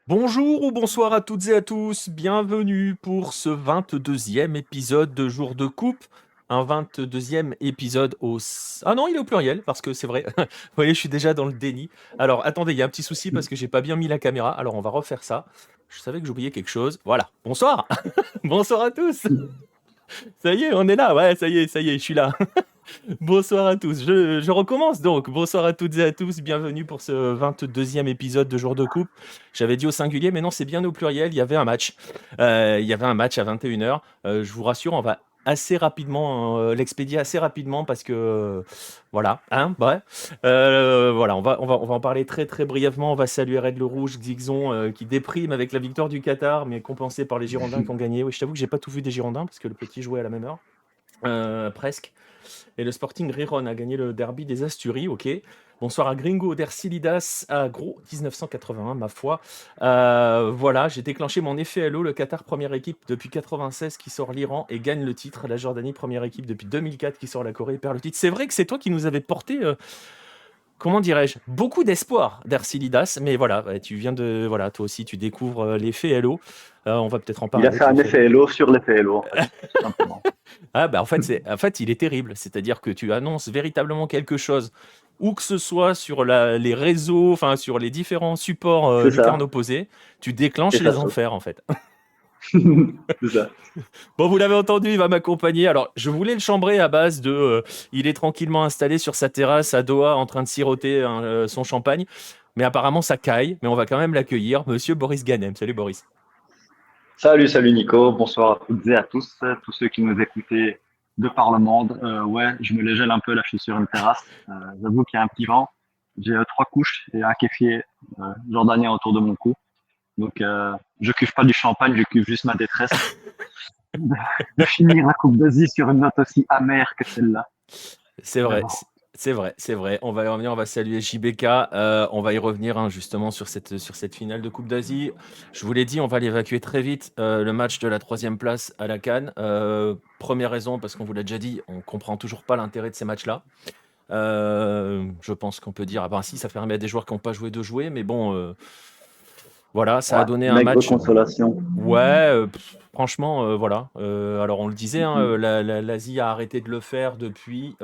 Bonjour ou bonsoir à toutes et à tous, bienvenue pour ce 22e épisode de Jour de Coupe. Un 22e épisode Ah non, il est au pluriel, parce que c'est vrai. Vous voyez, je suis déjà dans le déni. Alors, attendez, il y a un petit souci parce que j'ai pas bien mis la caméra. Alors, on va refaire ça. Je savais que j'oubliais quelque chose. Voilà. Bonsoir. Bonsoir à tous. Ça y est, on est là. Ouais, ça y est, je suis là. Bonsoir à tous. Je recommence donc. Bonsoir à toutes et à tous. Bienvenue pour ce 22e épisode de Jour de Coupe. J'avais dit au singulier, mais non, c'est bien au pluriel. Il y avait un match. Il y avait un match à 21h. Je vous rassure, on va assez rapidement l'expédier assez rapidement parce que voilà, hein, bref. Voilà, on va en parler très très brièvement. On va saluer Red le Rouge, Xixon qui déprime avec la victoire du Qatar, mais compensé par les Girondins qui ont gagné. Oui, je t'avoue que j'ai pas tout vu des Girondins parce que le petit jouait à la même heure. Presque. Et le Sporting Riron a gagné le derby des Asturies, ok. Bonsoir à Gringo Dercilidas, à Gros 1981, ma foi. Voilà, j'ai déclenché mon effet Hello, le Qatar première équipe depuis 96 qui sort l'Iran et gagne le titre. La Jordanie première équipe depuis 2004 qui sort la Corée et perd le titre. C'est vrai que c'est toi qui nous avais porté, comment dirais-je, beaucoup d'espoir, Dercilidas. Mais voilà, ouais, tu viens de, voilà, toi aussi tu découvres l'effet Hello. On va peut-être en Il a parler fait de un l'effet Hello. effet Hello sur l'effet Hello, en fait, tout simplement. Ah bah en fait, il est terrible. C'est-à-dire que tu annonces véritablement quelque chose, où que ce soit sur les réseaux, enfin sur les différents supports C'est lucarnes ça, opposés, tu et déclenches ça les saute. enfers en fait. C'est ça. Bon, vous l'avez entendu, il va m'accompagner. Alors, je voulais le chambrer à base de, il est tranquillement installé sur sa terrasse à Doha en train de siroter son champagne, mais apparemment ça caille. Mais on va quand même l'accueillir, Monsieur Boris Ganem. Salut Boris. Salut Nico, bonsoir à toutes et à tous ceux qui nous écoutaient de par le monde. Ouais, je me les gèle un peu, là je suis sur une terrasse. J'avoue qu'il y a un petit vent. J'ai trois couches et un kéfier jordanien autour de mon cou. Donc je cuve pas du champagne, je cuve juste ma détresse de finir la Coupe d'Asie sur une note aussi amère que celle-là. C'est Mais vrai, bon. c'est vrai, c'est vrai. On va y revenir, on va saluer JBK. On va y revenir hein, justement sur cette finale de Coupe d'Asie. Je vous l'ai dit, on va l'évacuer très vite. Le match de la troisième place à la CAN. Première raison, parce qu'on vous l'a déjà dit, on comprend toujours pas l'intérêt de ces matchs-là. Je pense qu'on peut dire, ah ben si, ça permet à des joueurs qui n'ont pas joué de jouer, mais bon, voilà, ça a Ouais, donné un maigre match. consolation. Ouais, franchement, voilà. Alors on le disait, hein, l'Asie a arrêté de le faire depuis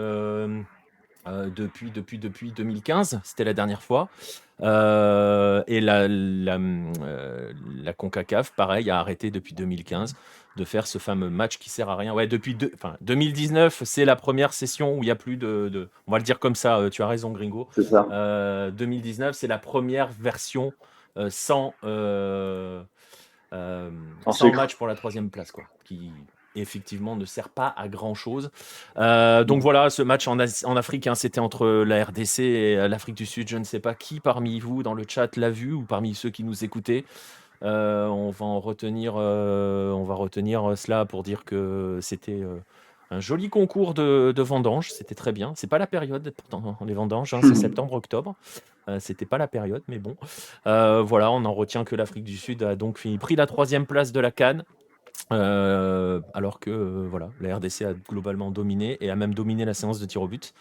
2015, c'était la dernière fois. Et la CONCACAF, pareil, a arrêté depuis 2015 de faire ce fameux match qui sert à rien. Ouais, enfin, 2019, c'est la première session où il n'y a plus on va le dire comme ça, tu as raison, Gringo. C'est ça. 2019, c'est la première version euh, En sans sucre. match pour la troisième place, quoi, qui effectivement ne sert pas à grand chose. Donc voilà, ce match en Afrique, hein, c'était entre la RDC et l'Afrique du Sud. Je ne sais pas qui parmi vous dans le chat l'a vu ou parmi ceux qui nous écoutaient. On va retenir cela pour dire que c'était un joli concours de vendanges. C'était très bien. C'est pas la période pourtant les vendanges, hein, c'est septembre-octobre. C'était pas la période, mais bon. Voilà, on en retient que l'Afrique du Sud a donc pris la troisième place de la CAN. Alors que voilà, la RDC a globalement dominé et a même dominé la séance de tir au but.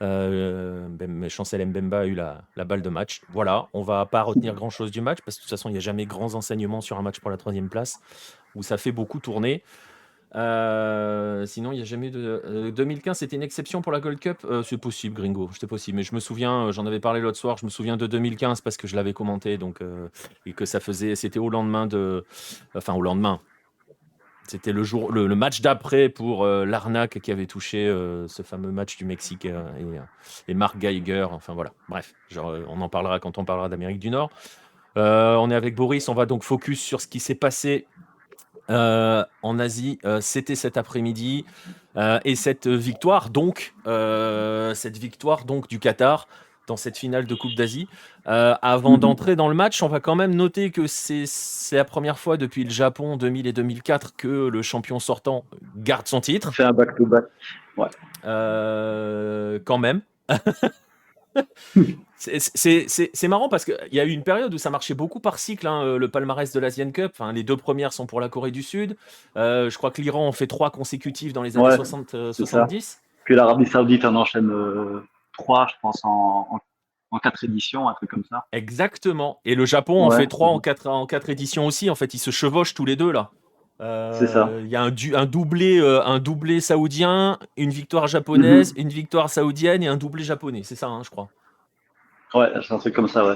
Chancel Mbemba a eu la balle de match. Voilà, on va pas retenir grand-chose du match parce que de toute façon, il n'y a jamais grands enseignements sur un match pour la troisième place où ça fait beaucoup tourner. Sinon, il n'y a jamais eu de. 2015, c'était une exception pour la Gold Cup. C'est possible, Gringo, c'était possible. Mais je me souviens, j'en avais parlé l'autre soir, je me souviens de 2015 parce que je l'avais commenté, donc et que c'était au lendemain enfin au lendemain. C'était le match d'après pour l'arnaque qui avait touché ce fameux match du Mexique et Mark Geiger. Enfin voilà, bref, genre, on en parlera quand on parlera d'Amérique du Nord. On est avec Boris, on va donc focus sur ce qui s'est passé en Asie. C'était cet après-midi et cette victoire donc du Qatar dans cette finale de Coupe d'Asie. Avant d'entrer dans le match, on va quand même noter que c'est la première fois depuis le Japon 2000 et 2004 que le champion sortant garde son titre. Fait un back-to-back. Ouais. Quand même. C'est marrant parce qu'il y a eu une période où ça marchait beaucoup par cycle, hein, le palmarès de l'Asian Cup. Enfin, les deux premières sont pour la Corée du Sud. Je crois que l'Iran en fait trois consécutives dans les années Ouais, 60, c'est ça. 70. Puis l'Arabie Saoudite en enchaîne trois, je pense, en 4 éditions, un truc comme ça. Exactement. Et le Japon en Ouais, fait 3 en quatre éditions aussi. En fait, ils se chevauchent tous les deux là. c'est ça. Il y a un doublé saoudien, une victoire japonaise, Mhm. une victoire saoudienne et un doublé japonais. C'est ça, hein, je crois. Ouais, c'est un truc comme ça, ouais.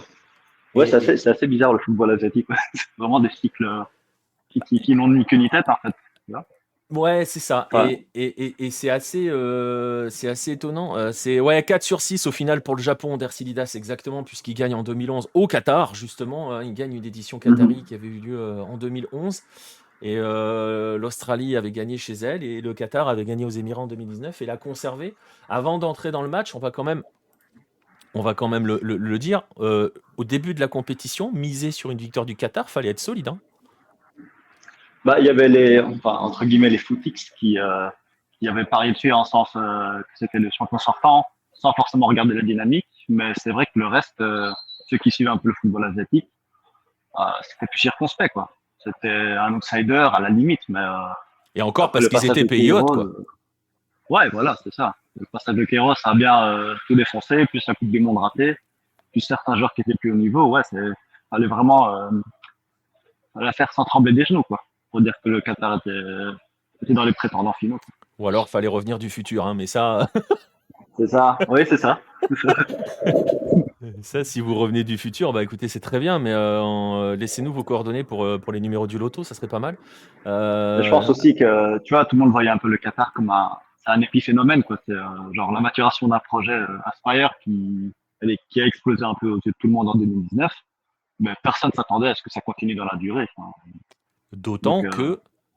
Ouais, Et, c'est assez bizarre le football asiatique. Ouais. C'est vraiment des cycles qui n'ont ni queue ni tête, en fait. Tu vois. ouais, c'est ça. Enfin, Et c'est assez étonnant. C'est ouais, 4 sur 6 au final pour le Japon d'Ercilidas, exactement, puisqu'il gagne en 2011 au Qatar, justement. Il gagne une édition qatari mhm. qui avait eu lieu en 2011. Et l'Australie avait gagné chez elle et le Qatar avait gagné aux Émirats en 2019 et l'a conservé. Avant d'entrer dans le match, on va quand même le dire. Au début de la compétition, miser sur une victoire du Qatar, fallait être solide, hein. Bah, il y avait enfin, entre guillemets, les footix qui avaient parié dessus en sens que c'était le champion sortant, sans forcément regarder la dynamique. Mais c'est vrai que le reste, ceux qui suivent un peu le football asiatique, c'était plus circonspect, quoi. C'était un outsider à la limite, mais Et encore après parce le qu'ils passage étaient de pays hautes, Queiroz, quoi. ouais, voilà, c'est ça. Le passage de Queiroz a bien tout défoncé, plus la Coupe du Monde ratée, plus certains joueurs qui étaient plus au niveau, ouais, fallait vraiment la faire sans trembler des genoux, quoi, pour dire que le Qatar était dans les prétendants finaux. Quoi. Ou alors, fallait revenir du futur, hein. Mais ça, C'est ça, oui, c'est ça. ça, si vous revenez du futur, bah écoutez, c'est très bien. Mais laissez-nous vos coordonnées pour les numéros du loto, ça serait pas mal. Et je pense Euh, aussi que, tu vois, tout le monde voyait un peu le Qatar comme c'est un épiphénomène, quoi. C'est genre la maturation d'un projet Aspire qui a explosé un peu aux yeux de tout le monde en 2019, mais personne s'attendait à ce que ça continue dans la durée. Enfin, donc,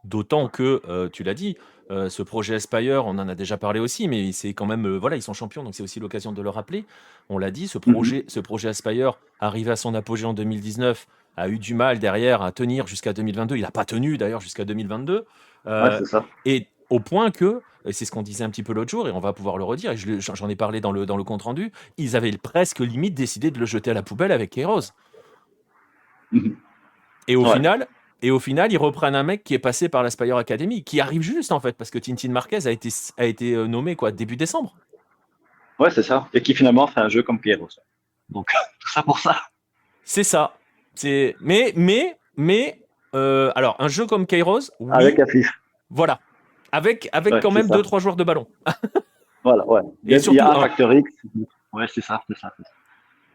D'autant que, tu l'as dit, ce projet Aspire, on en a déjà parlé aussi, mais c'est quand même, voilà, ils sont champions, donc c'est aussi l'occasion de le rappeler. On l'a dit, mhm. ce projet Aspire, arrivé à son apogée en 2019, a eu du mal derrière à tenir jusqu'à 2022. Il n'a pas tenu d'ailleurs jusqu'à 2022. Ouais, Euh, c'est ça. et au point que, et c'est ce qu'on disait un petit peu l'autre jour, et on va pouvoir le redire, et j'en ai parlé dans le compte-rendu, ils avaient presque limite décidé de le jeter à la poubelle avec Kairos. Mhm. Et au Ouais, final, ils reprennent un mec qui est passé par l'Aspire Academy, qui arrive juste en fait, parce que Tintin Marquez a été nommé quoi, début décembre. ouais, c'est ça. Et qui finalement fait un jeu comme Pierrot. Donc, tout ça pour ça. C'est ça. C'est alors un jeu comme Kairos, Avec oui, Afif. voilà, avec Ouais, quand c'est même deux ça. trois joueurs de ballon. Voilà, ouais. Et Il y a surtout un un. facteur X. Ouais, c'est ça, c'est ça, c'est ça.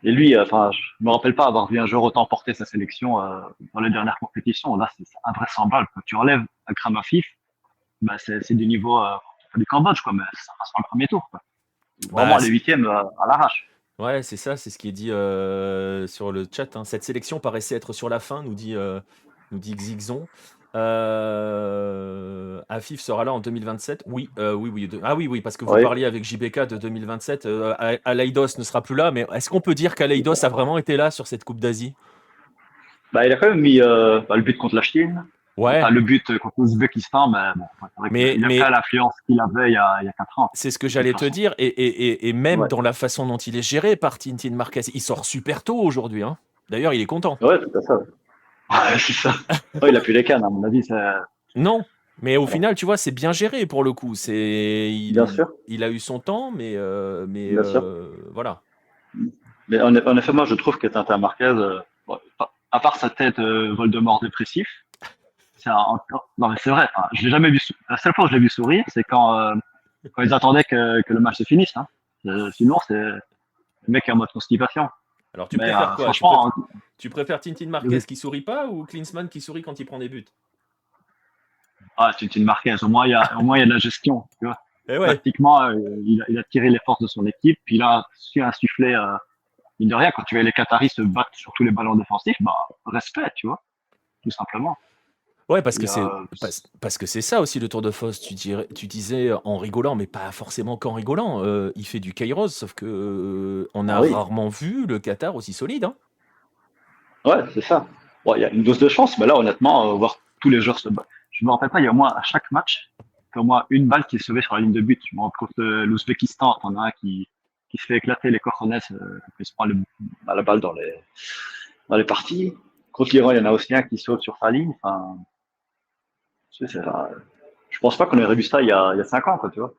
Et lui, enfin, je me rappelle pas avoir vu un joueur autant porter sa sélection dans les dernières compétitions. Là, c'est invraisemblable. Quand tu enlèves Akram Afif, bah, c'est du niveau du Cambodge, quoi, mais ça passe par le premier tour, quoi. Vraiment Bah, les huitièmes à l'arrache. ouais, c'est ça, c'est ce qui est dit sur le chat, hein. Cette sélection paraissait être sur la fin, nous dit Xixon. Afif sera là en 2027. Oui, oui, oui. Ah oui, oui, parce que vous Oui. parliez avec JBK de 2027. Aleidos ne sera plus là, mais est-ce qu'on peut dire qu'Aleidos a vraiment été là sur cette Coupe d'Asie? Bah, il a quand même mis le but contre la Chine, enfin Ouais, le but contre l'Ouzbékistan, mais bon, c'est vrai qu'il a pas mais l'influence qu'il avait il y a 4 ans, c'est ce que de toute j'allais te façon. dire. Et même Ouais, dans la façon dont il est géré par Tintin Marquez, il sort super tôt aujourd'hui, hein. D'ailleurs, il est content. ouais, tout à fait. Ouais, c'est ça. Ouais, il a plus les cannes, à mon avis, Non, mais au voilà. final, tu vois, c'est bien géré pour le coup. Bien sûr, Il a eu son temps, bien sûr. voilà. Mais en effet, moi, je trouve que Tintin Marquez, bon, à part sa tête Voldemort dépressif, non, mais c'est vrai. Enfin, je l'ai jamais vu. La seule fois où je l'ai vu sourire, c'est quand ils attendaient que le match se finisse. Hein. Sinon, c'est le mec qui est en mode constipation. Alors, tu Mais préfères quoi? franchement, Tu préfères Tintin Marquez qui sourit pas ou Klinsmann qui sourit quand il prend des buts? c'est une Marquez. Au moins, il y a de la gestion. Tu vois. Eh ouais, Tactiquement, il a tiré les forces de son équipe. Puis il a su insuffler, mine de rien, quand tu vois les Qataris se battre sur tous les ballons défensifs, bah, respect, tu vois, tout simplement. ouais, Et, parce que c'est ça aussi le Tour de Force. Tu disais en rigolant, mais pas forcément qu'en rigolant. Il fait du Kairos, sauf que on ah a oui, rarement vu le Qatar aussi solide, hein. ouais, c'est ça. Bon, il y a une dose de chance, mais là, honnêtement, voir tous les joueurs se battre. Je me rappelle pas, il y a au moins à chaque match, il y a au moins une balle qui est sauvée sur la ligne de but. Je me rappelle contre l'Ouzbékistan, t'en as un qui se fait éclater les cojones, il se prend la balle dans les parties. Contre l'Iran, il y en a aussi un qui saute sur sa ligne. Enfin, je pense pas qu'on aurait vu ça il y a 5 ans, quoi, tu vois.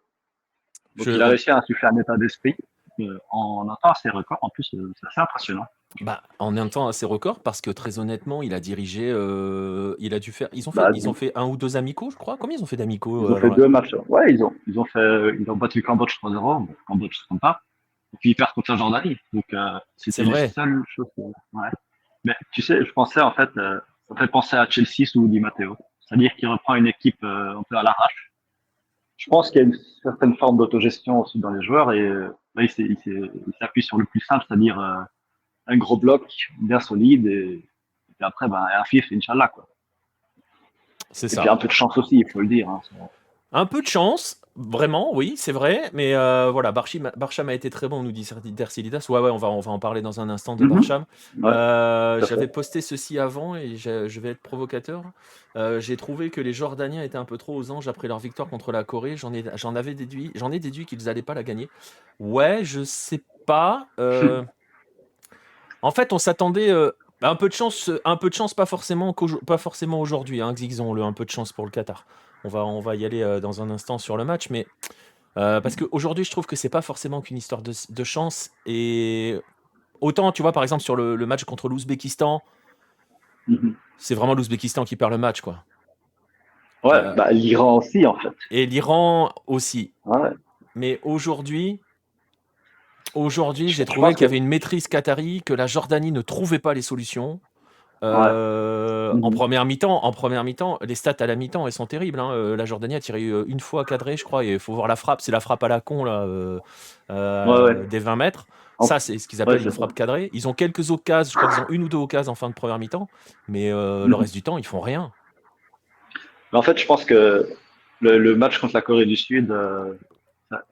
Donc il a Je, réussi à insuffler un état d'esprit. en un temps assez record. En plus, c'est assez impressionnant. Bah, en un temps assez record, parce que très honnêtement, il a dirigé, il a dû faire. Bah, Ils ont fait un ou deux amicaux, je crois. Combien ils ont fait d'amicaux ils ont fait 2 matchs. Ouais, ils ont battu le Cambodge 3-0. Bon, le Cambodge, c'est sympa. Et puis ils perdent contre la Jordanie. Donc, C'est c'était les vrai. seules choses. Ouais. Mais tu sais, je pensais en fait, ça fait penser à Chelsea sous Di Matteo. C'est-à-dire qu'il reprend une équipe un peu à l'arrache. Je pense qu'il y a une certaine forme d'autogestion aussi dans les joueurs et là, il s'appuie sur le plus simple, c'est-à-dire un gros bloc bien solide et puis après, ben, un fif, Inch'Allah, quoi. C'est Et puis ça. un peu de chance aussi, il faut le dire. Hein. Un peu de chance, vraiment, oui, c'est vrai. Mais voilà, Barcham a été très bon, nous dit Dercilidas. Ouais, on va en parler dans un instant de Mhm. Barcham. Ouais, tout à J'avais fait. posté ceci avant et je vais être provocateur. J'ai trouvé que les Jordaniens étaient un peu trop aux anges après leur victoire contre la Corée. J'en ai déduit qu'ils n'allaient pas la gagner. Ouais, je sais pas. En fait, on s'attendait un peu de chance, pas forcément aujourd'hui, hein, disons le un peu de chance pour le Qatar. On va y aller dans un instant sur le match, mais parce qu'aujourd'hui, je trouve que c'est pas forcément qu'une histoire de chance. Et autant, tu vois, par exemple, sur le match contre l'Ouzbékistan, Mhm. c'est vraiment l'Ouzbékistan qui perd le match, quoi. Ouais, Euh, bah, l'Iran aussi, en fait. et l'Iran aussi. Ouais. Mais aujourd'hui, j'ai Je trouvé pense qu'il y que, avait une maîtrise qatari, que la Jordanie ne trouvait pas les solutions. ouais. Mhm. En première mi-temps, les stats à la mi-temps, elles sont terribles, hein. La Jordanie a tiré une fois cadré, je crois, et il faut voir la frappe. C'est la frappe à la con, là, Ouais, ouais. des 20 mètres. En- Ça, c'est ce qu'ils Ouais, appellent une c'est ça. frappe cadrée. Ils ont quelques occasions, je crois qu'ils ont une ou deux occasions en fin de première mi-temps, mais le Mhm. reste du temps, ils font rien. Mais en fait, je pense que le match contre la Corée du Sud, ça,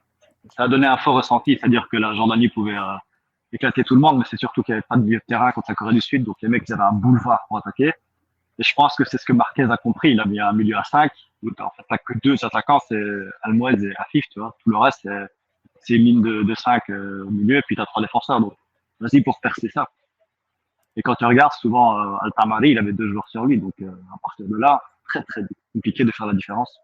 ça a donné un fort ressenti, c'est-à-dire que la Jordanie pouvait éclater tout le monde, mais c'est surtout qu'il n'y avait pas de milieu de terrain contre la Corée du Sud, donc les mecs ils avaient un boulevard pour attaquer. Et je pense que c'est ce que Marquez a compris. Il a mis un milieu à 5, où en fait t'as que 2 attaquants, c'est Almoez et Afif, tu vois. Tout le reste, c'est une ligne de 5 au milieu, et puis t'as 3 défenseurs. Donc vas-y pour percer ça. Et quand tu regardes, souvent Altamari, il avait 2 joueurs sur lui, donc à partir de là, très très compliqué de faire la différence.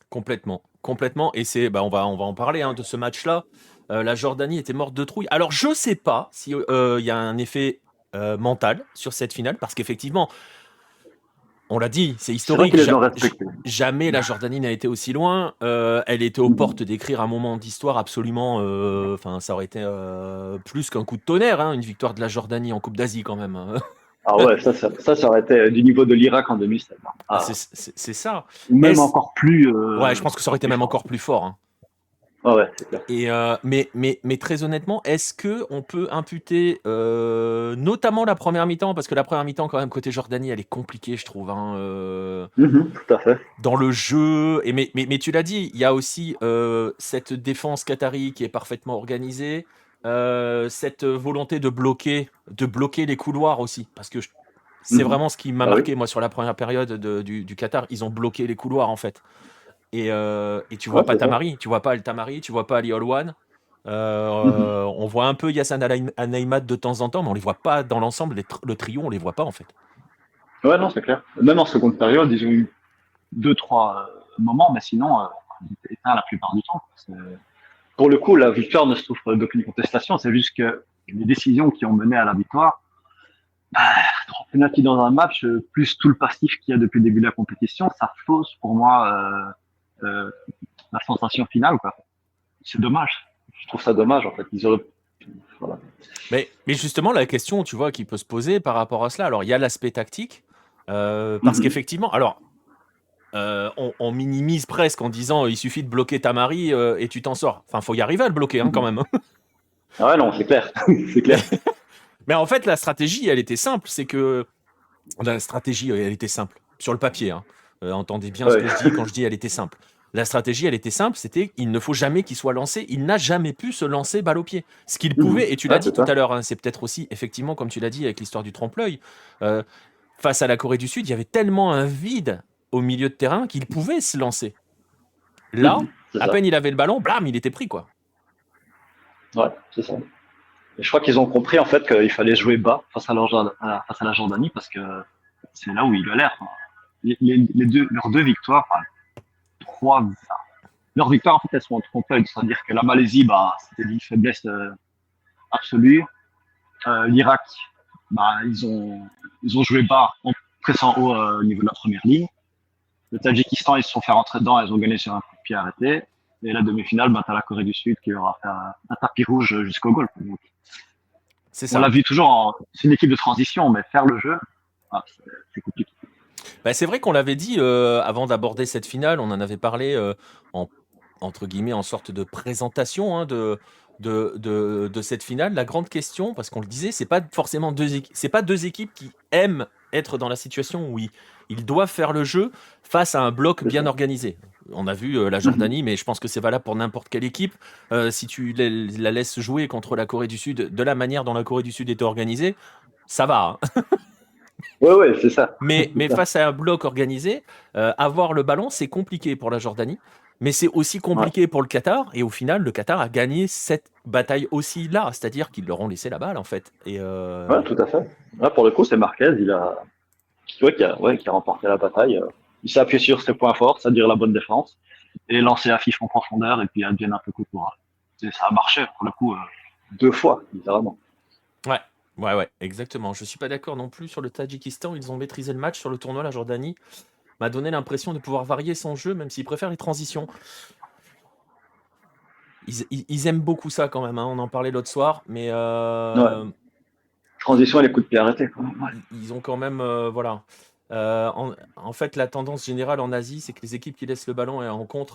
Complètement, complètement. Et on va en parler hein, de ce match-là. La Jordanie était morte de trouille. Alors, je sais pas si il y a un effet mental sur cette finale, parce qu'effectivement, on l'a dit, c'est C'est vrai historique. qu'ils les ont respectés. Jamais la Jordanie n'a été aussi loin. Elle était aux portes d'écrire un moment d'histoire absolument. Enfin, ça aurait été plus qu'un coup de tonnerre, hein, une victoire de la Jordanie en Coupe d'Asie quand même, hein. Ah ouais, ça aurait été du niveau de l'Irak en 2007. Hein. Ah, Ah, c'est ça. ou même Est-ce... encore plus, Ouais, je pense que ça aurait été même fort. encore plus fort, hein. Ah ouais, c'est clair. Et mais très honnêtement, est-ce que on peut imputer notamment la première mi-temps, parce que la première mi-temps quand même côté Jordanie, elle est compliquée, je trouve, hein, Tout à fait. dans le jeu. Et mais tu l'as dit, il y a aussi cette défense qatari qui est parfaitement organisée, cette volonté de bloquer les couloirs aussi, parce que c'est Mhm. vraiment ce qui m'a Ah oui. marqué moi sur la première période du Qatar. Ils ont bloqué les couloirs en fait. Et tu vois Ouais, pas c'est ça. Tamari, tu vois pas El Tamari, tu vois pas Ali Olwan. Mhm. On voit un peu Yassan Anaïmad de temps en temps, mais on les voit pas dans l'ensemble. Le trio, on les voit pas en fait. Ouais, non, c'est clair. Même en seconde période, ils ont eu 2, 3 moments, mais sinon, ils étaient éteints la plupart du temps. Pour le coup, la victoire ne souffre d'aucune contestation. C'est juste que les décisions qui ont mené à la victoire, 3 pénaltys dans un match, plus tout le passif qu'il y a depuis le début de la compétition, ça fausse pour moi la sensation finale. Quoi. C'est dommage. Je trouve ça dommage en fait. Ils auraient... voilà. Mais justement, la question, tu vois, qui peut se poser par rapport à cela. Alors, il y a l'aspect tactique, parce Mhm. qu'effectivement, alors on minimise presque en disant il suffit de bloquer Tamari et tu t'en sors. Enfin, faut y arriver à le bloquer hein, quand Mhm. même. Ah ouais, non, c'est clair. C'est Mais, clair. mais en fait, la stratégie, elle était simple. C'est que la stratégie, elle était simple sur le papier, hein. Entendez bien ce Ouais. que je dis quand je dis elle était simple. La stratégie, elle était simple, c'était il ne faut jamais qu'il soit lancé. Il n'a jamais pu se lancer balle au pied. Ce qu'il Mhm. pouvait, et tu l'as Ouais, dit c'est tout ça. à l'heure, hein, c'est peut-être aussi, effectivement, comme tu l'as dit avec l'histoire du trompe-l'œil, euh, face à la Corée du Sud, il y avait tellement un vide au milieu de terrain qu'il pouvait se lancer. Là, Mhm. C'est à ça. peine il avait le ballon, blam, il était pris, quoi. Ouais, c'est ça. Et je crois qu'ils ont compris en fait qu'il fallait jouer bas face à la Jordanie parce que c'est là où il galère. Les leurs 2 victoires, enfin, 3, leurs victoires, en fait, elles sont en trompe-l'œil. C'est-à-dire que la Malaisie, bah, c'était une faiblesse absolue. L'Irak, bah, ils ont joué bas en pressant haut au niveau de la première ligne. Le Tadjikistan, ils se sont fait rentrer dedans, ils ont gagné sur un coup de pied arrêté. Et la demi-finale, bah, t'as la Corée du Sud qui aura fait un tapis rouge jusqu'au goal. Donc, C'est on ça. l'a vu toujours, c'est une équipe de transition, mais faire le jeu, ah, c'est compliqué. Bah, c'est vrai qu'on l'avait dit avant d'aborder cette finale, on en avait parlé en, entre guillemets en sorte de présentation hein, de cette finale. La grande question, parce qu'on le disait, c'est pas forcément c'est pas deux équipes qui aiment être dans la situation où ils doivent faire le jeu face à un bloc C'est bien ça. organisé. On a vu la Mhm. Jordanie, mais je pense que c'est valable pour n'importe quelle équipe. Si tu la laisses jouer contre la Corée du Sud de la manière dont la Corée du Sud était organisée, ça va. Hein. Ouais, ouais, c'est ça. Mais C'est ça. face à un bloc organisé, avoir le ballon, c'est compliqué pour la Jordanie, mais c'est aussi Ouais. compliqué pour le Qatar. Et au final, le Qatar a gagné cette bataille aussi là, c'est-à-dire qu'ils leur ont laissé la balle en fait. Et Ouais, tout à fait. Là, pour le coup, c'est Marquez, ouais, qui a remporté la bataille. Il s'est appuyé sur ses points forts, c'est-à-dire la bonne défense, et lancé à Fif en profondeur, et puis advienne un peu coup de courage. Et ça a marché, pour le coup, deux fois, littéralement. ouais, ouais, exactement. Je suis pas d'accord non plus sur le Tadjikistan. Ils ont maîtrisé le match sur le tournoi. La Jordanie m'a donné l'impression de pouvoir varier son jeu, même s'ils préfèrent les transitions. Ils aiment beaucoup ça quand même. Hein. On en parlait l'autre soir, mais Ouais. Transition et les coups de pied arrêtés, quand même. Ouais. ils ont quand même, voilà. En fait, la tendance générale en Asie, c'est que les équipes qui laissent le ballon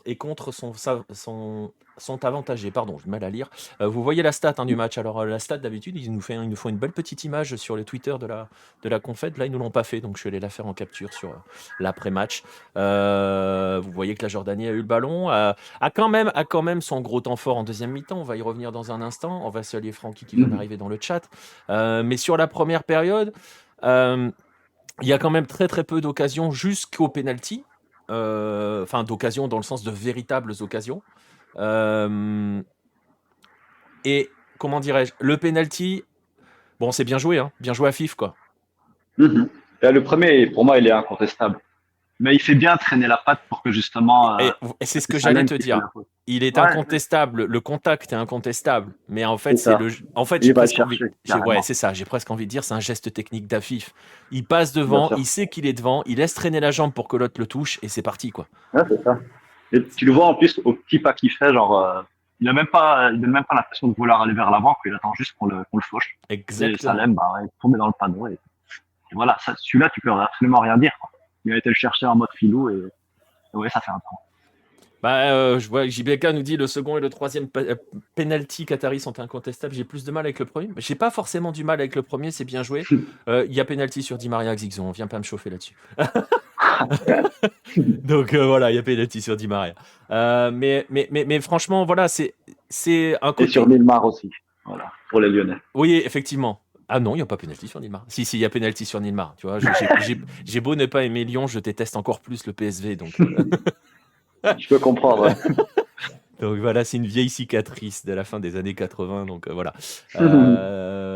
et contre sont avantagées. Pardon, j'ai du mal à lire. Vous voyez la stat hein, du match. Alors, la stat, d'habitude, ils nous font une belle petite image sur le Twitter de la Confed. Là, ils ne nous l'ont pas fait, donc je suis allé la faire en capture sur l'après-match. Vous voyez que la Jordanie a eu le ballon, a quand même son gros temps fort en deuxième mi-temps. On va y revenir dans un instant. On va saluer Francky qui vient Mhm. d'arriver dans le chat. Mais sur la première période, euh, il y a quand même très très peu d'occasions jusqu'au penalty. Enfin, d'occasions dans le sens de véritables occasions. Euh, et comment dirais-je, le penalty, bon, c'est bien joué, hein, bien joué à FIF, quoi. Mhm. Et le premier, pour moi, il est incontestable. Mais il fait bien traîner la patte pour que justement, Et c'est ce c'est que j'allais Salem te qui fait dire. la faute. Il est Ouais, incontestable, le contact est incontestable, mais en fait, c'est ça. j'ai Il va le presque envie, chercher, ouais, carrément. c'est ça, j'ai presque envie de dire, c'est un geste technique d'Afif. Il passe Bien devant, il sûr. sait qu'il est devant, il laisse traîner la jambe pour que l'autre le touche, et c'est parti, quoi. Ouais, c'est ça. Et tu le vois en plus au petit pas qu'il fait, genre, il a même pas l'impression de vouloir aller vers l'avant, il attend juste qu'on le fauche. Et Exactement. Salem, bah, ouais, il est tombé dans le panneau. Et voilà, celui-là, tu peux absolument rien dire, quoi. Il a été le chercher en mode filou et ouais, ça fait un temps. Bah, je vois que JBK nous dit le second et le troisième penalty Qatari sont incontestables. J'ai plus de mal avec le premier. J'ai pas forcément du mal avec le premier, c'est bien joué. Il y a penalty sur Di Maria Xixon, on vient pas me chauffer là-dessus. Donc voilà, il y a penalty sur Di Maria. Mais franchement, voilà, c'est un Et sur côté. Milmar aussi. Voilà, pour les Lyonnais. Oui, effectivement. Ah non, il n'y a pas penalty sur Nilmar. Si, il y a penalty sur Nilmar. Tu vois, j'ai beau ne pas aimer Lyon, je déteste encore plus le PSV. Donc, Je peux comprendre, ouais. donc voilà, c'est une vieille cicatrice de la fin des années 80. Donc voilà.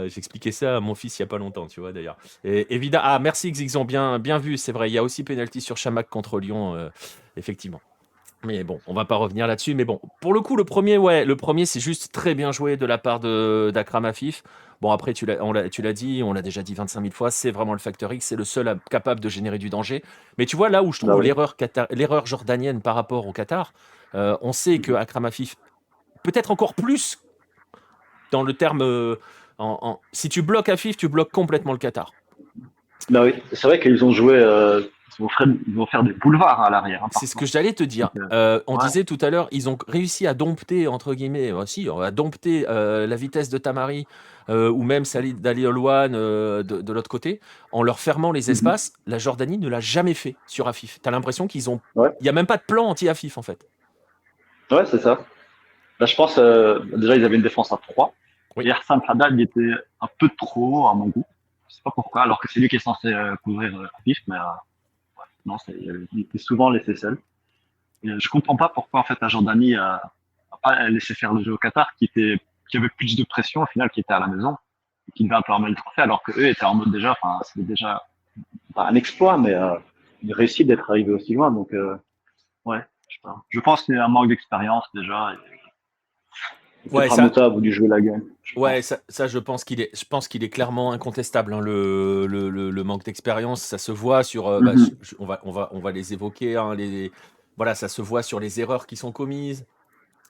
J'expliquais ça à mon fils il n'y a pas longtemps, tu vois d'ailleurs. Et évidemment, ah merci Xixon, bien vu, c'est vrai. Il y a aussi penalty sur Chamac contre Lyon, effectivement. Mais bon, on va pas revenir là-dessus. Mais bon, pour le coup, le premier, c'est juste très bien joué de la part d'Akram Afif. Bon, après, tu l'as dit, on l'a déjà dit 25 000 fois, c'est vraiment le facteur X, c'est le seul capable de générer du danger. Mais tu vois, là où je Bah trouve oui. l'erreur jordanienne par rapport au Qatar, on sait que Akram Afif, peut-être encore plus dans le terme. Si tu bloques Afif, tu bloques complètement le Qatar. Bah oui. C'est vrai qu'ils ont joué, ils vont faire des boulevards à l'arrière, hein, C'est ce parfois. que j'allais te dire. Donc, On ouais. disait tout à l'heure, ils ont réussi à dompter, entre guillemets, aussi, à dompter la vitesse de Tamari ou même Salih d'Ali Olwan de l'autre côté, en leur fermant les Mhm. espaces. La Jordanie ne l'a jamais fait sur Afif. Tu as l'impression qu'ils ont. Ouais, Il n'y a même pas de plan anti-Afif, en fait. ouais, c'est ça. Là, je pense, déjà, ils avaient une défense à 3. Oui. Et Ersan Haddad, il était un peu trop haut, à mon goût. Je sais pas pourquoi, alors que c'est lui qui est censé couvrir Afif, mais non, il était souvent laissé seul. Et, je comprends pas pourquoi, en fait, la Jordanie a pas laissé faire le jeu au Qatar, qui avait plus de pression, au final, qui était à la maison, et qui devait un peu remettre le trophée, alors que eux étaient en mode déjà, enfin, c'était déjà pas un exploit, mais il réussit d'être arrivé aussi loin, donc, ouais. ça. Je pense qu'il y a un manque d'expérience déjà. Et Ouais, peut-être ça, Amouta a voulu jouer la game, je ouais, pense. ça, je pense qu'il est clairement incontestable, hein, le manque d'expérience, ça se voit sur, bah, Mhm. on va les évoquer, hein, voilà, ça se voit sur les erreurs qui sont commises.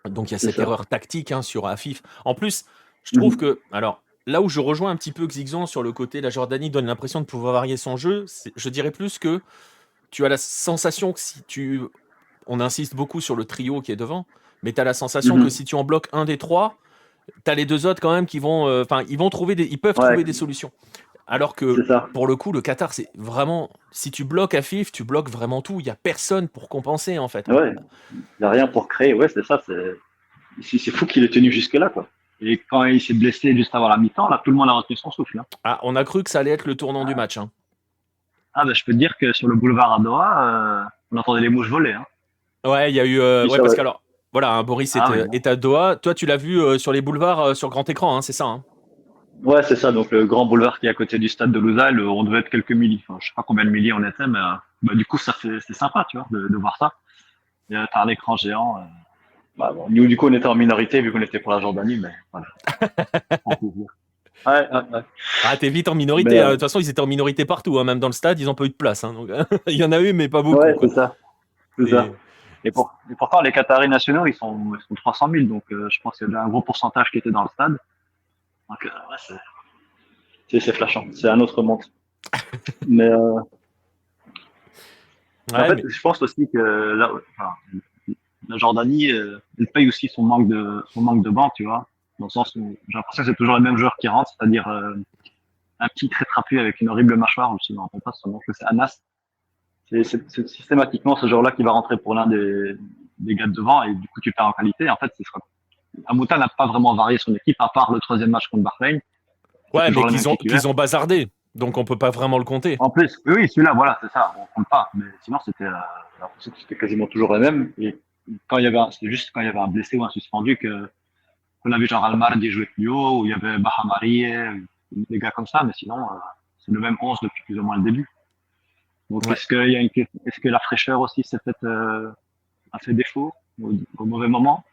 Donc il y a C'est cette ça. erreur tactique, hein, sur Afif. En plus, je trouve Mhm. que, alors, là où je rejoins un petit peu Xixon sur le côté, la Jordanie donne l'impression de pouvoir varier son jeu, je dirais plus que tu as la sensation que on insiste beaucoup sur le trio qui est devant, mais tu as la sensation que Mhm. si tu en bloques un des trois, tu as les deux autres quand même qui vont, enfin, ils peuvent Ouais, trouver des solutions. Alors que, c'est ça. pour le coup, le Qatar, c'est vraiment, si tu bloques Afif, tu bloques vraiment tout. Il y a personne pour compenser, en fait. Ouais, il n'y a rien pour créer. Ouais, c'est ça. C'est fou qu'il ait tenu jusque-là, quoi. Et quand il s'est blessé juste avant la mi-temps, là, tout le monde a retenu son souffle, hein. Ah, on a cru que ça allait être le tournant du match, hein. Ah, ben, je peux te dire que sur le boulevard à Doha, on entendait les mouches voler, hein. Ouais, il y a eu. Et Ouais, ça, parce ouais. qu'alors, voilà, hein, Boris Ah oui. est à Doha. Toi, tu l'as vu sur les boulevards sur grand écran, hein, c'est ça, hein. Ouais, c'est ça. Donc, le grand boulevard qui est à côté du stade de Lousal, on devait être quelques millis. Enfin, je sais pas combien de millis on était, mais bah, du coup, c'est sympa, tu vois, de voir ça. Et t'as un écran géant. Bah, bon, nous, du coup, on était en minorité vu qu'on était pour la Jordanie, mais voilà. On peut dire. Ouais, ouais, ouais. Ah, t'es vite en Mais minorité, hein. De toute façon, ils étaient en minorité partout, hein. Même dans le stade, ils n'ont pas eu de place, hein. Donc, il y en a eu, mais pas beaucoup, ouais, quoi. c'est ça. C'est ça. Et- Et pourtant, les Qataris nationaux, ils sont 300 000, donc je pense qu'il y a un gros pourcentage qui était dans le stade. Donc, ouais, c'est flashant. C'est un autre monde. Mais en Ouais, fait, mais. je pense aussi que enfin, la Jordanie, elle paye aussi son manque de banc, tu vois. Dans le sens où j'ai l'impression que c'est toujours les mêmes joueurs qui rentrent, c'est-à-dire un petit très trapu avec une horrible mâchoire, je ne me rappelle pas son nom, c'est Anas. C'est systématiquement ce joueur-là qui va rentrer pour l'un des gars de devant et du coup tu perds en qualité. En fait, Amouta n'a pas vraiment varié son équipe à part le troisième match contre Bahreïn. C'est Ouais, mais toujours le même qu'ils titulaire. ont bazardé. Donc, on peut pas vraiment le compter. En plus, oui, oui, celui-là, voilà, c'est ça, on compte pas. Mais sinon, j'ai l'impression que c'était quasiment toujours les mêmes. Et c'était juste quand il y avait un blessé ou un suspendu qu'on avait genre Almardi jouer plus haut, ou il y avait Bahamari, des gars comme ça. Mais sinon, c'est le même 11 depuis plus ou moins le début. Donc, Ouais. est-ce que la fraîcheur aussi a fait défaut au mauvais moment?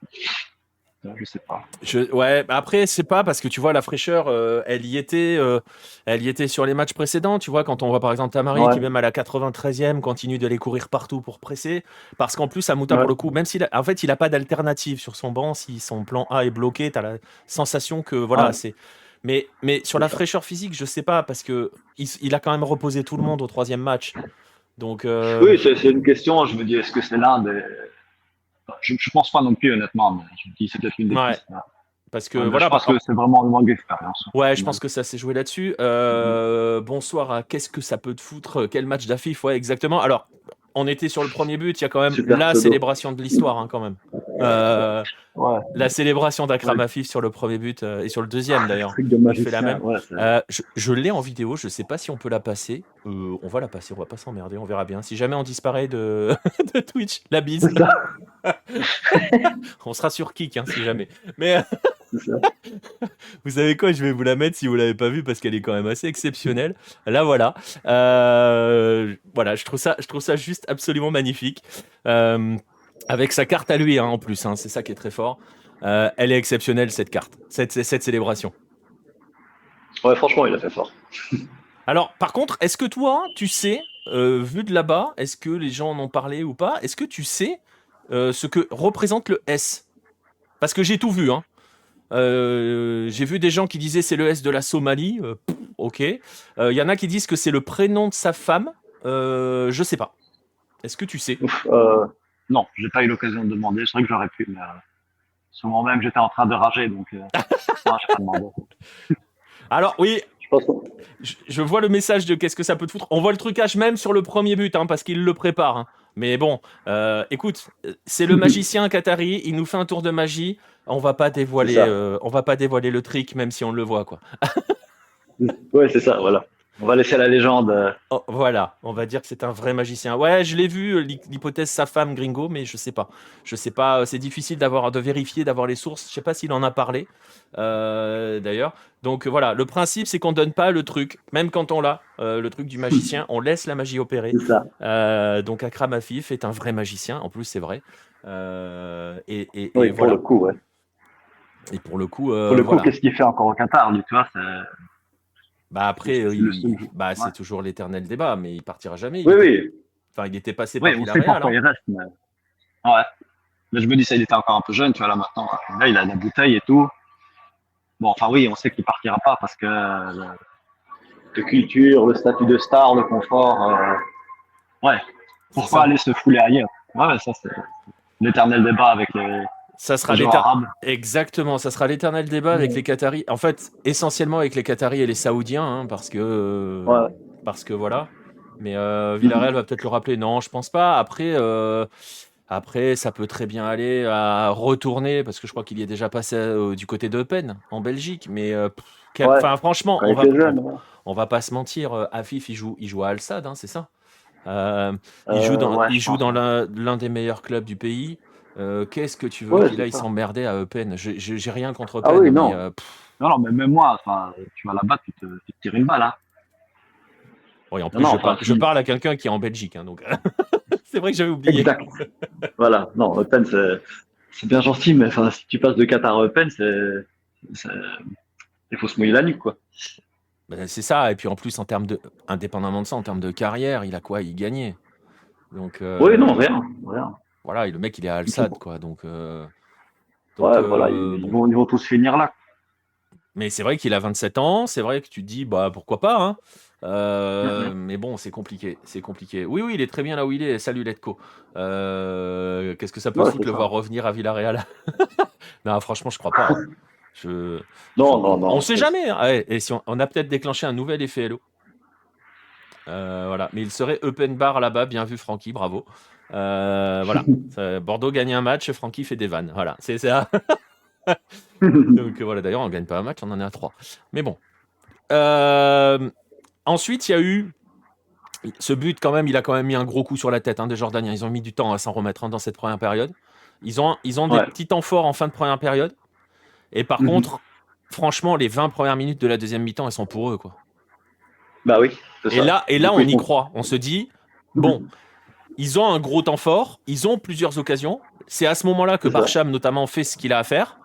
Je sais pas. Ouais, bah après, c'est pas parce que tu vois, la fraîcheur, elle y était sur les matchs précédents. Tu vois, quand on voit par exemple Tamari Ouais, qui, même à la 93e, continue d'aller courir partout pour presser. Parce qu'en plus, Amouta, pour ouais, le coup, même en fait, il a pas d'alternative sur son banc. Si son plan A est bloqué, t'as la sensation que, voilà, ouais, c'est. Mais sur c'est la ça. fraîcheur physique, je sais pas, parce que il a quand même reposé tout le monde au troisième match. Donc, Oui, c'est une question. Je me dis, est-ce que c'est l'un des. Je pense pas non plus, honnêtement, mais je me dis, c'est peut-être une des ouais, pistes, là. parce que, Ouais, mais je voilà. pense que c'est vraiment le manque d'expérience, au Ouais, je final. pense que ça s'est joué là-dessus. Bonsoir à Qu'est-ce que ça peut te foutre? Quel match d'affiche? Ouais, exactement. Alors, on était sur le premier but, il y a quand même Super la pseudo. célébration de l'histoire, hein, quand même. Euh, Ouais, la célébration d'Akram ouais, Afif sur le premier but et sur le deuxième d'ailleurs. truc de Il fait la magicien. même. Ouais, Je l'ai en vidéo, je sais pas si on peut la passer. On va la passer, on va pas s'emmerder, on verra bien. Si jamais on disparaît de, de Twitch, la bise. c'est ça. On sera sur Kik, hein, si jamais. Mais C'est ça. vous savez quoi, je vais vous la mettre si vous l'avez pas vue parce qu'elle est quand même assez exceptionnelle. Là, voilà. Voilà, je trouve ça juste absolument magnifique. Euh, Avec sa carte à lui, hein, en plus, hein, c'est ça qui est très fort. Elle est exceptionnelle, cette carte, cette célébration. Ouais, franchement, il a fait fort. Alors, par contre, est-ce que toi, tu sais, vu de là-bas, est-ce que les gens en ont parlé ou pas? Est-ce que tu sais ce que représente le S? Parce que j'ai tout vu, hein. J'ai vu des gens qui disaient c'est le S de la Somalie. Ok. Y en a qui disent que c'est le prénom de sa femme. Je sais pas. Est-ce que tu sais? Ouf, non, j'ai pas eu l'occasion de demander. C'est vrai que j'aurais pu, mais sur moi-même, j'étais en train de rager, donc non, j'ai pas demandé. Alors oui, Je pense que je vois le message de qu'est-ce que ça peut te foutre. On voit le trucage même sur le premier but, hein, parce qu'il le prépare, hein. Mais bon, écoute, c'est le magicien Qatari. Il nous fait un tour de magie. c'est ça. On va pas dévoiler le trick, même si on le voit, quoi. Ouais, c'est ça, voilà. On va laisser la légende. Oh, voilà, on va dire que c'est un vrai magicien. Ouais, je l'ai vu, l'hypothèse sa femme Gringo, mais je sais pas. Je sais pas, c'est difficile de vérifier, d'avoir les sources. Je sais pas s'il en a parlé, d'ailleurs. Donc voilà, le principe c'est qu'on donne pas le truc, même quand on l'a, le truc du magicien, on laisse la magie opérer. C'est ça. Donc Akram Afif est un vrai magicien, en plus c'est vrai. Et Oui, pour le voilà. coup, ouais. Et pour le coup, Pour le coup, voilà. qu'est-ce qu'il fait encore au Qatar, lui, tu vois, Bah après, c'est le seul. bah, Ouais. c'est toujours l'éternel débat, mais il partira jamais. Oui, oui, Enfin, il était passé oui, par on sait Villarreal, pourquoi hein. il reste, mais ouais. Mais je me dis, ça, il était encore un peu jeune, tu vois, là maintenant. Là, il a la bouteille et tout. Bon, enfin oui, on sait qu'il partira pas parce que le culture, le statut de star, le confort, ouais. C'est Pourquoi ça. aller se fouler ailleurs? Ouais, ouais, ça c'est l'éternel débat avec Ça les sera joueurs arabes. Exactement, ça sera l'éternel débat avec les Ouais, Qataris. En fait, essentiellement avec les Qataris et les Saoudiens, hein, ouais. parce que voilà. Mais Villarreal Mhm. va peut-être le rappeler. Non, je pense pas. Après, ça peut très bien aller à retourner, parce que je crois qu'il y est déjà passé du côté d'Eupen, en Belgique. Mais Ouais, enfin, franchement, quand il était jeune. Ouais, on va pas se mentir. Afif, il joue à Al Sadd, hein, c'est ça. Euh, ouais, il je joue pense. dans Ouais, l'un des meilleurs clubs du pays. Qu'est-ce que tu veux ouais, qu'il c'est aille ça. s'emmerder à Eupen? J'ai rien contre Ah Eupen, oui, mais non. Non, non, mais même moi, enfin, tu vas là-bas, tu te tires une balle, hein. oui, en Non, plus, non, enfin, je si. parle à quelqu'un qui est en Belgique, hein, donc c'est vrai que j'avais oublié. Exact. Voilà. Non, Open, c'est bien gentil, mais enfin, si tu passes de Qatar à Open, c'est- il faut se mouiller la nuque, quoi. Ben, c'est ça, et puis en plus, indépendamment de ça, en termes de carrière, il a quoi? Il gagnait. Donc Oui, non, rien, rien. voilà, et le mec, il est à Al C'est Sadd, bon. quoi. Ouais, voilà, Bon. ils vont tous finir là. Mais c'est vrai qu'il a 27 ans, c'est vrai que tu te dis, bah pourquoi pas, hein. Mhm. Mais bon, c'est compliqué, c'est compliqué. Oui, oui, il est très bien là où il est. Salut Letco. Qu'est-ce que ça peut te Ouais, foutre c'est le ça. voir revenir à Villarreal? Non, franchement, je crois pas, hein. Je, Non, non, on non. sait jamais, hein. Ouais, et si on a peut-être déclenché un nouvel effet Hello. Voilà, mais il serait open bar là-bas. Bien vu, Francky, bravo. Voilà. Bordeaux gagne un match, Francky fait des vannes. Voilà, c'est ça. Donc voilà, d'ailleurs, on gagne pas un match, on en est à 3. Mais bon. Euh, Ensuite, il y a eu ce but quand même. Il a quand même mis un gros coup sur la tête, hein, des Jordaniens. Ils ont mis du temps à s'en remettre, hein, dans cette première période. Ils ont des Ouais. petits temps forts en fin de première période. Et par Mhm. contre, franchement, les 20 premières minutes de la deuxième mi-temps, elles sont pour eux, quoi. Bah oui, c'est ça. Et Du là, coup, on ils y font. croit. On se dit, bon, Mhm. ils ont un gros temps fort, ils ont plusieurs occasions. C'est à ce moment-là que C'est ça. Barcham, notamment, fait ce qu'il a à faire.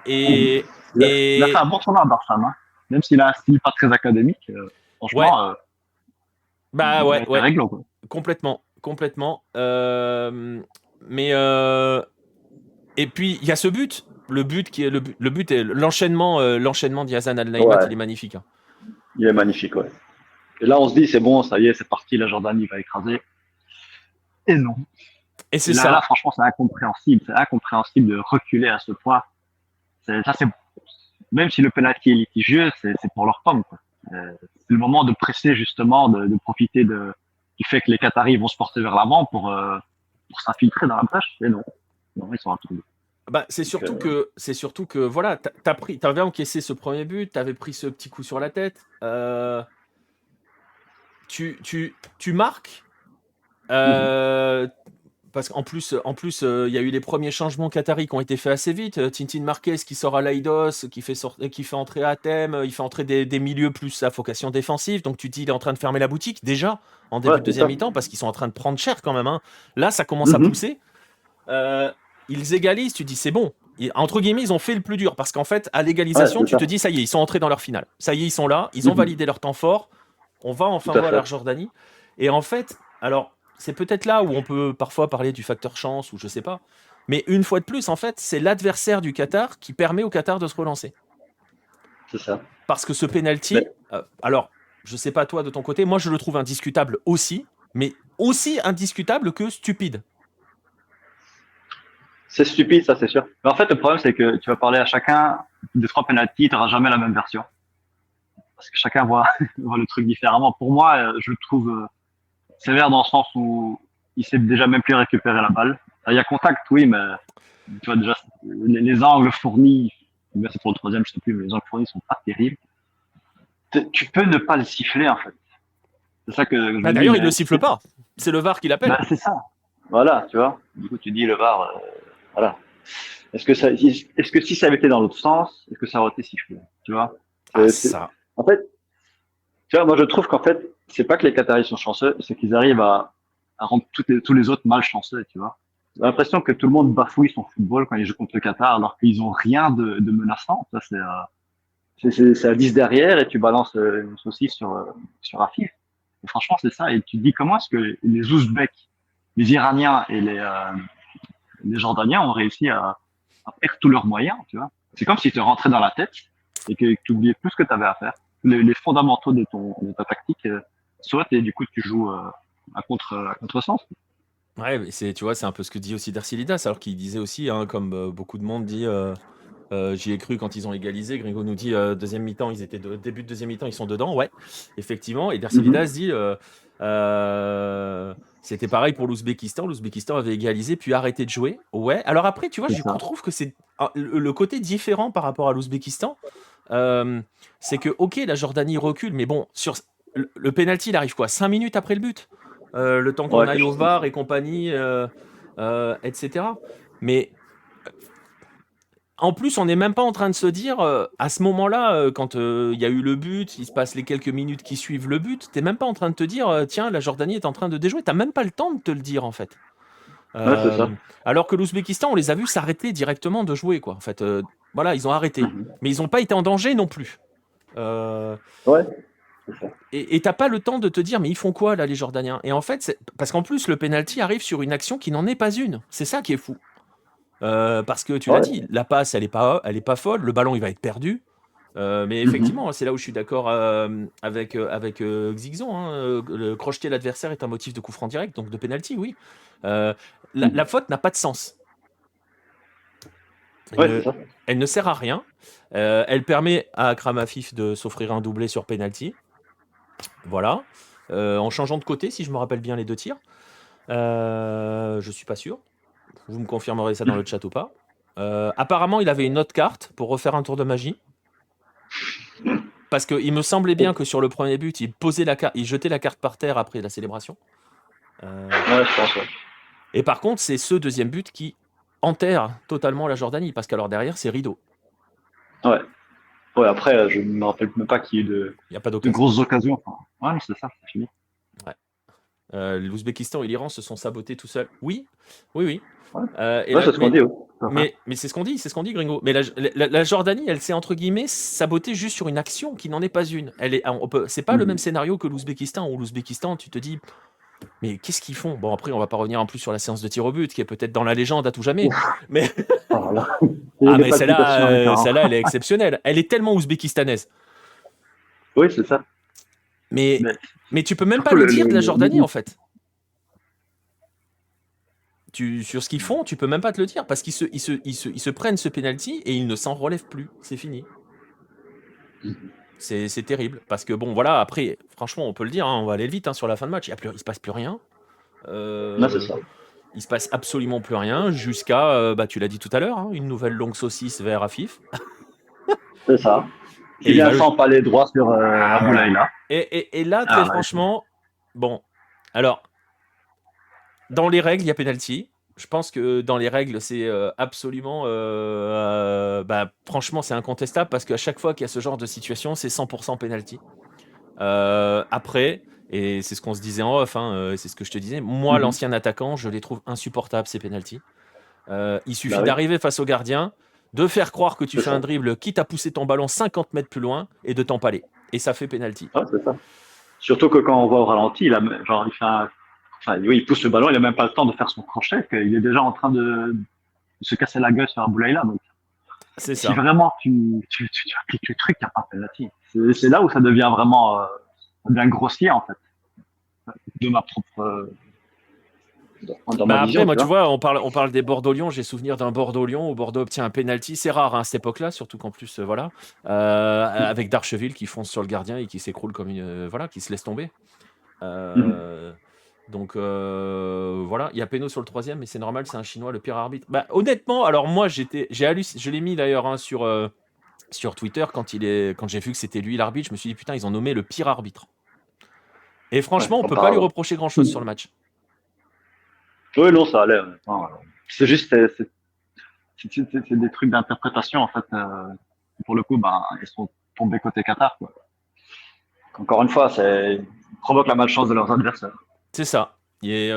Mhm. Et, Il a fait et un bon tournoi à Barcelone, hein. Même s'il a un style pas très académique, ouais, franchement, bah il a ouais, été ouais, réglo, quoi. complètement, complètement. Mais et puis il y a ce but, le but qui est le but est l'enchaînement d'Yazan Al Naimat, Ouais, il est magnifique, hein. il est magnifique, ouais. Et là, on se dit, c'est bon, ça y est, c'est parti, la Jordanie va écraser. Et non. Et Et c'est là, ça. franchement, c'est incompréhensible. C'est incompréhensible de reculer à ce point. Ça, c'est, même si le penalty est litigieux, c'est pour leur pomme, quoi. C'est le moment de presser, justement, de profiter du fait que les Qataris vont se porter vers l'avant pour s'infiltrer dans la brèche. Et non. Non, ils sont retournés. Bah, Donc, c'est surtout que voilà, t'avais encaissé ce premier but, t'avais pris ce petit coup sur la tête. Tu marques. mhm. Euh, Parce qu'en plus, il y a eu les premiers changements qataris qui ont été faits assez vite. Tintin Marquez qui sort à Leidos, qui fait entrer Atem, il fait entrer des milieux plus à vocation défensive. Donc tu te dis, il est en train de fermer la boutique déjà en Ouais, début de c'est deuxième ça. mi-temps parce qu'ils sont en train de prendre cher quand même, hein. Là, ça commence à Mhm. pousser. Euh, ils égalisent, tu te dis, c'est bon. Entre guillemets, ils ont fait le plus dur parce qu'en fait, à Ouais, l'égalisation, c'est tu ça. te dis, ça y est, ils sont entrés dans leur finale. Ça y est, ils sont là, ils ont Mhm. validé leur temps fort. On va enfin Tout à voir fait. la Jordanie. Et en fait, alors, c'est peut-être là où on peut parfois parler du facteur chance ou je sais pas. Mais une fois de plus, en fait, c'est l'adversaire du Qatar qui permet au Qatar de se relancer. C'est ça. Parce que ce Mais penalty, alors, je sais pas toi de ton côté, moi je le trouve indiscutable aussi, mais aussi indiscutable que stupide. c'est stupide, ça, c'est sûr. Mais en fait, le problème, c'est que tu vas parler à chacun de trois penalties, tu n'auras jamais la même version. Parce que chacun voit, voit le truc différemment. Pour moi, je le trouve sévère dans le sens où il sait déjà même plus récupérer la balle. Il y a contact, oui, mais tu vois déjà les angles fournis, c'est pour le troisième, je sais plus, mais les angles fournis sont pas terribles. Tu peux ne pas le siffler en fait. C'est ça que je Bah, me dis, d'ailleurs, il le mais siffle pas. C'est le VAR qui l'appelle. c'est ça. Voilà, tu vois. Du coup, tu dis le VAR, voilà. Est-ce que si ça avait été dans l'autre sens, est-ce que ça aurait été sifflé, tu vois? Ah, C'est- ça. En fait, tu vois, moi je trouve qu'en fait, c'est pas que les Qataris sont chanceux, c'est qu'ils arrivent à rendre tous les autres malchanceux, tu vois. l'impression que tout le monde bafouille son football quand il joue contre le Qatar, alors qu'ils ont rien de menaçant. Ça, c'est à 10 derrière et tu balances une saucisse sur Afif. Et franchement, c'est ça. Et tu te dis comment est-ce que les Ouzbeks, les Iraniens et les Jordaniens ont réussi à perdre tous leurs moyens, tu vois. C'est comme si tu rentrais dans la tête et que tu oubliais tout ce que tu avais à faire. Les fondamentaux de ta tactique, soit et du coup tu joues à contresens. Ouais, mais tu vois, c'est un peu ce que dit aussi Darcilidas, alors qu'il disait aussi, hein, comme beaucoup de monde dit, j'y ai cru quand ils ont égalisé. Gringo nous dit deuxième mi-temps, début de deuxième mi-temps, ils sont dedans. Ouais, effectivement. Et Darcilidas Mhm. dit c'était pareil pour l'Ouzbékistan. L'Ouzbékistan avait égalisé puis arrêté de jouer. Ouais. Alors après, tu vois, C'est je ça. trouve que c'est le côté différent par rapport à l'Ouzbékistan. C'est que, ok, la Jordanie recule, mais bon, sur le penalty, il arrive quoi 5 minutes après le but. Le temps qu'on Ouais, aille quelque au chose comme ça. VAR et compagnie, etc. Mais en plus, on n'est même pas en train de se dire, à ce moment-là, quand il y a eu le but, il se passe les quelques minutes qui suivent le but, t'es même pas en train de te dire, tiens, la Jordanie est en train de déjouer. T'as même pas le temps de te le dire, en fait. Ouais, c'est ça. Alors que l'Ouzbékistan, on les a vus s'arrêter directement de jouer, quoi. En fait, voilà, ils ont arrêté. Mhm. Mais ils n'ont pas été en danger non plus. Euh, Ouais, c'est ça. et t'as pas le temps de te dire, mais ils font quoi, là, les Jordaniens? Et en fait, parce qu'en plus, le penalty arrive sur une action qui n'en est pas une. C'est ça qui est fou. Parce que tu l'as Ouais. dit, la passe, elle est pas folle, le ballon, il va être perdu. Mais Mhm. effectivement, c'est là où je suis d'accord avec Xixon, hein, crocheter l'adversaire est un motif de coup franc direct, donc de penalty, oui. Euh, la Mhm. faute n'a pas de sens. Elle Ouais, c'est ne, ça. elle ne sert à rien. Elle permet à Akram Afif de s'offrir un doublé sur penalty. Voilà. En changeant de côté, si je me rappelle bien les deux tirs. Je suis pas sûr. Vous me confirmerez ça dans le chat ou pas. Apparemment, il avait une autre carte pour refaire un tour de magie. Parce qu'il me semblait bien que sur le premier but, il jetait la carte par terre après la célébration. Ouais, je pense, ouais. Et par contre, c'est ce deuxième but qui enterre totalement la Jordanie, parce qu'alors derrière, c'est rideau. Ouais. Ouais, après, je me rappelle même pas qu'il y ait eu Il n'y a pas de d'occasion. grosses occasions. Enfin, ouais, non, c'est ça, c'est fini. Ouais. L'Ouzbékistan et l'Iran se sont sabotés tout seuls. Oui, oui, oui. Ouais, Et ouais c'est ce qu'on dit, ouais. mais c'est ce qu'on dit, Gringo. Mais la Jordanie, elle s'est entre guillemets sabotée juste sur une action qui n'en est pas une. C'est pas le même Mhm. scénario que l'Ouzbékistan. Où l'Ouzbékistan, tu te dis, mais qu'est-ce qu'ils font? Bon, après, on va pas revenir en plus sur la séance de tir au but, qui est peut-être dans la légende à tout jamais. Ouf, Mais, alors là, c'est ah, des mais celle-là, palpitations à l'écart, hein. elle est exceptionnelle. Elle est tellement ouzbékistanaise. Oui, c'est ça. Mais, Mais mais tu peux même pas surtout le dire de la Jordanie, le- en fait. Sur ce qu'ils font, tu peux même pas te le dire, parce qu'ils se prennent ce penalty et ils ne s'en relèvent plus. C'est fini. C'est terrible. Parce que bon, voilà, après, franchement, on peut le dire, hein, on va aller vite, hein, sur la fin de match. Il se passe plus rien. Non, c'est Euh, ça. il se passe absolument plus rien jusqu'à, bah, tu l'as dit tout à l'heure, hein, une nouvelle longue saucisse vers Afif. C'est ça. Qui Et il vient va. s'empaler droit sur Ah, voilà. Aboulaïla. Et là, très Alors là, franchement, bon, alors, dans les règles, il y a penalty. Je pense que dans les règles, c'est absolument. Bah, franchement, c'est incontestable parce qu'à chaque fois qu'il y a ce genre de situation, c'est 100% penalty. Après, et c'est ce qu'on se disait en off, hein, c'est ce que je te disais, moi, mhm. l'ancien attaquant, je les trouve insupportables, ces penalties. Il Bah suffit oui, d'arriver face au gardien, de faire croire que tu c'est fais un ça. dribble, quitte à pousser ton ballon 50 mètres plus loin, et de t'empaler. Et ça fait penalty. Ouais, c'est ça. Surtout que quand on voit au ralenti, genre, il fait enfin, oui, il pousse le ballon, il a même pas le temps de faire son crochet, qu'il est déjà en train de se casser la gueule sur Aboulaïla. Donc, C'est si ça. vraiment tu appliques le truc, il n'y a pas de penalty. C'est là où ça devient vraiment, ça devient grossier, en fait, de ma propre, dans ma Bah après, vision, moi, tu tu vois. vois, on parle des Bordeaux-Lyon. J'ai souvenir d'un Bordeaux-Lyon où Bordeaux obtient un penalty. C'est rare, hein, à cette époque-là, surtout qu'en plus, voilà, avec Darcheville qui fonce sur le gardien et qui s'écroule comme une, voilà, qui se laisse tomber. Mhm. Euh, donc voilà, il y a péno sur le troisième, mais c'est normal, c'est un Chinois, le pire arbitre. Bah honnêtement, alors moi je l'ai mis d'ailleurs, hein, sur Twitter quand j'ai vu que c'était lui l'arbitre, je me suis dit putain, ils ont nommé le pire arbitre. Et Ouais, franchement, on pas peut pas lui par... reprocher grand-chose sur le match. Oui, non, ça allait, honnêtement. C'est juste, c'est des trucs d'interprétation, en fait. Pour le coup, ben, ils sont tombés côté Qatar, quoi. Encore une fois, ils provoquent la malchance de leurs adversaires. C'est ça. Et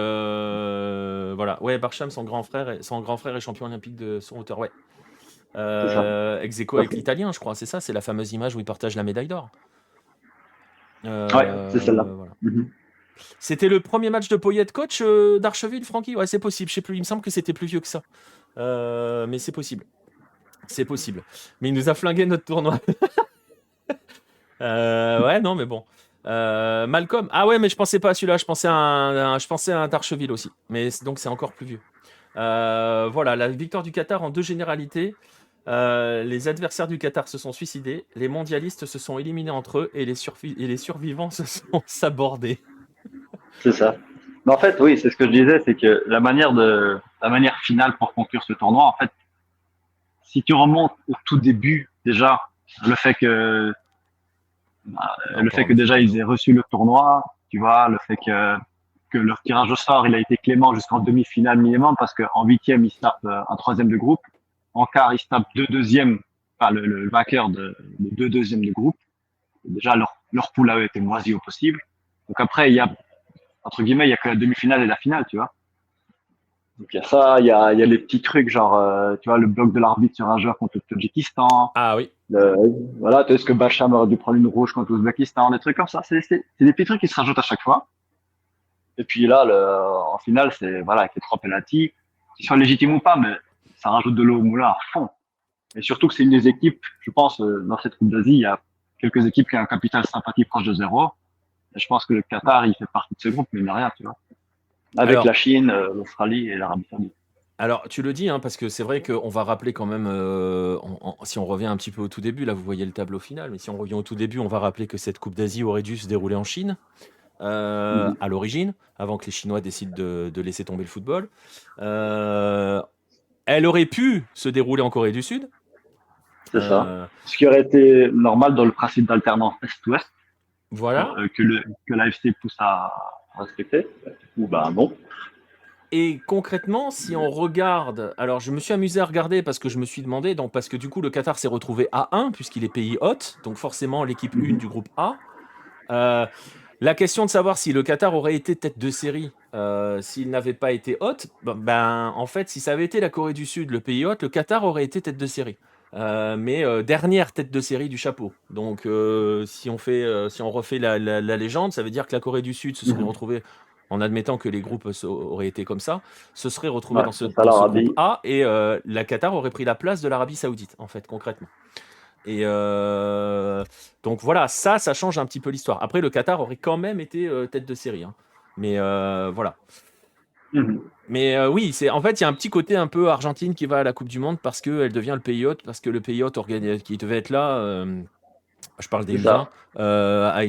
voilà. Ouais, Barsham, son grand frère est champion olympique de son hauteur. Ouais. C'est ça. Ex aequo avec l'italien, je crois. C'est ça, c'est la fameuse image où il partage la médaille d'or. Ouais, c'est celle-là. Voilà. Mhm. C'était le premier match de Poyet coach d'Archeville, Francky. Ouais, c'est possible. Je sais plus. Il me semble que c'était plus vieux que ça. Mais c'est possible. C'est possible. Mais il nous a flingué notre tournoi. Ouais, non, mais bon. Malcolm. Ah ouais, mais je pensais pas à celui-là. Je pensais à un d'Archeville aussi. Mais donc c'est encore plus vieux. Voilà, la victoire du Qatar en deux généralités. Les adversaires du Qatar se sont suicidés, les mondialistes se sont éliminés entre eux et les survivants se sont sabordés. C'est ça. Mais en fait, oui, c'est ce que je disais, c'est que la manière finale pour conclure ce tournoi, en fait, si tu remontes au tout début, déjà, le fait que, le Encore fait un que effet déjà ils tableau. aient reçu le tournoi, tu vois, le fait que leur tirage au sort, il a été clément jusqu'en demi-finale minimum parce qu'en huitième, ils se tapent un troisième de groupe. En quart, ils se tapent deux deuxièmes, enfin, le vainqueur de deux deuxièmes de groupe. Déjà, leur poule à eux était moisie au possible. Donc après, il y a, entre guillemets, il y a que la demi-finale et la finale, tu vois. Donc il y a ça, il y a les petits trucs, genre, tu vois, le bloc de l'arbitre sur un joueur contre le Tadjikistan. Ah oui. Le, voilà, est-ce que Bacham aurait dû prendre une rouge contre l'Ouzbékistan, des trucs comme ça. C'est des petits trucs qui se rajoutent à chaque fois. Et puis là, en finale, c'est voilà, avec les trois penalties, qu'ils soient légitimes ou pas, mais ça rajoute de l'eau au moulin à fond. Et surtout que c'est une des équipes, je pense, dans cette Coupe d'Asie, il y a quelques équipes qui ont un capital sympathie proche de zéro. Et je pense que le Qatar, il fait partie de ce groupe, mais il n'a rien, tu vois. Avec Alors, la Chine, l'Australie et l'Arabie Saoudite. alors, tu le dis, hein, parce que c'est vrai qu'on va rappeler quand même, si on revient un petit peu au tout début, là vous voyez le tableau final, mais si on revient au tout début, on va rappeler que cette Coupe d'Asie aurait dû se dérouler en Chine, Mhm. à l'origine, avant que les Chinois décident de laisser tomber le football. Euh, Elle aurait pu se dérouler en Corée du Sud. C'est ça. Euh, Ce qui aurait été normal dans le principe d'alternance Est-Ouest, voilà. que l'AFC pousse à respecter. Ou ben non. Et concrètement, si on regarde, alors je me suis amusé à regarder parce que je me suis demandé, donc parce que du coup le Qatar s'est retrouvé à 1 puisqu'il est pays hôte, donc forcément l'équipe 1 Mhm. du groupe A. Euh, la question de savoir si le Qatar aurait été tête de série s'il n'avait pas été hôte, en fait si ça avait été la Corée du Sud, le pays hôte, le Qatar aurait été tête de série. Mais dernière tête de série du chapeau. Donc si on refait la légende, ça veut dire que la Corée du Sud se serait Mhm. retrouvée, en admettant que les groupes auraient été comme ça, se serait retrouvée Ouais, dans ce, c'est ça dans ce groupe l'Arabie. A et la Qatar aurait pris la place de l'Arabie Saoudite, en fait, concrètement. Et donc voilà, ça change un petit peu l'histoire. Après, le Qatar aurait quand même été tête de série, hein. Mais voilà. Mhm. Mais oui, en fait, il y a un petit côté un peu Argentine qui va à la Coupe du Monde parce qu'elle devient le pays hôte, parce que le pays hôte qui devait être là, je parle des C'est U20, ça. a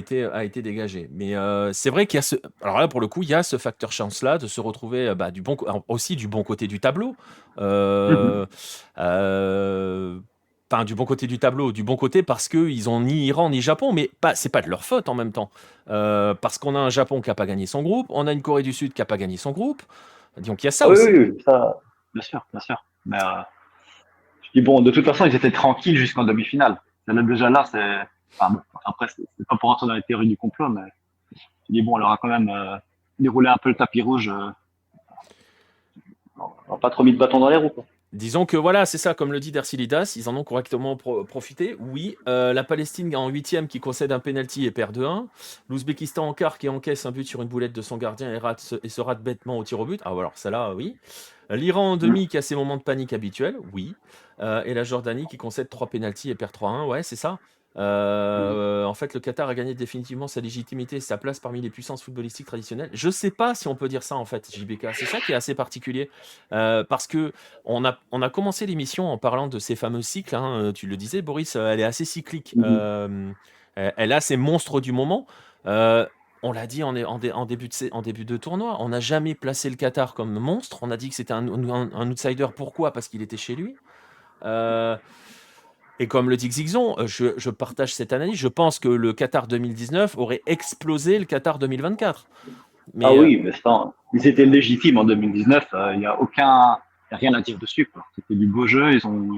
été dégagé. Mais c'est vrai qu'il y a ce. Alors là, pour le coup, il y a ce facteur chance-là de se retrouver aussi du bon côté du tableau. Mhm. Euh, euh, Enfin, du bon côté du tableau, du bon côté parce qu'ils ont ni Iran ni Japon, mais c'est pas de leur faute en même temps. Parce qu'on a un Japon qui n'a pas gagné son groupe, on a une Corée du Sud qui n'a pas gagné son groupe. Donc il y a ça Ah oui, aussi. oui, oui, ça, bien sûr, bien sûr. Mais je dis bon, de toute façon, ils étaient tranquilles jusqu'en demi-finale. Déjà là, c'est. Enfin, bon, après, c'est pas pour rentrer dans les théories du complot, mais je dis bon, on leur a quand même déroulé un peu le tapis rouge. On n'a pas trop mis de bâton dans les roues, quoi. Disons que voilà, c'est ça, comme le dit Dercilidas, ils en ont correctement profité. Oui, la Palestine en huitième qui concède un penalty et perd 2-1. L'Ouzbékistan en quart qui encaisse un but sur une boulette de son gardien et se rate bêtement au tir au but. Ah, alors ça là, oui. L'Iran en demi qui a ses moments de panique habituels, oui. Et la Jordanie qui concède 3 pénaltys et perd 3-1, ouais, c'est ça. En fait, le Qatar a gagné définitivement sa légitimité et sa place parmi les puissances footballistiques traditionnelles. Je sais pas si on peut dire ça en fait, JBK. C'est ça qui est assez particulier. Parce que on a commencé l'émission en parlant de ces fameux cycles, hein, tu le disais, Boris, elle est assez cyclique. Elle a ses monstres du moment. Euh, on l'a dit en début de tournoi, on n'a jamais placé le Qatar comme monstre. On a dit que c'était un outsider. Pourquoi? Parce qu'il était chez lui. Euh, et comme le dit Xixon, je partage cette analyse. Je pense que le Qatar 2019 aurait explosé le Qatar 2024. Ah Mais oui, mais ça, ils étaient légitimes en 2019. Il n'y a y a rien à dire dessus, quoi. C'était du beau jeu. Ils ont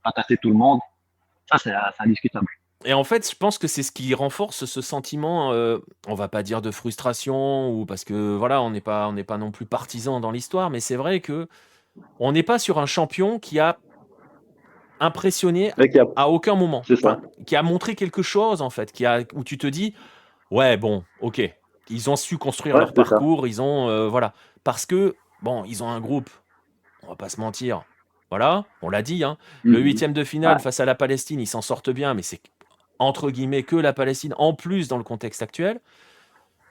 pas tassé tout le monde. Ça, c'est indiscutable. Et en fait, je pense que c'est ce qui renforce ce sentiment, on va pas dire de frustration ou parce que voilà, on n'est pas non plus partisan dans l'histoire, mais c'est vrai que on n'est pas sur un champion qui a impressionné Mec, à aucun moment. c'est ça. Enfin, qui a montré quelque chose en fait, où tu te dis: «Ouais, bon, OK, ils ont su construire Ouais, leur c'est ça. parcours, ils ont, voilà». Parce que, bon, ils ont un groupe, on va pas se mentir, voilà, on l'a dit, hein, le Mhm. huitième de Ouais. finale face à la Palestine, ils s'en sortent bien, mais c'est entre guillemets «que la Palestine», en plus dans le contexte actuel.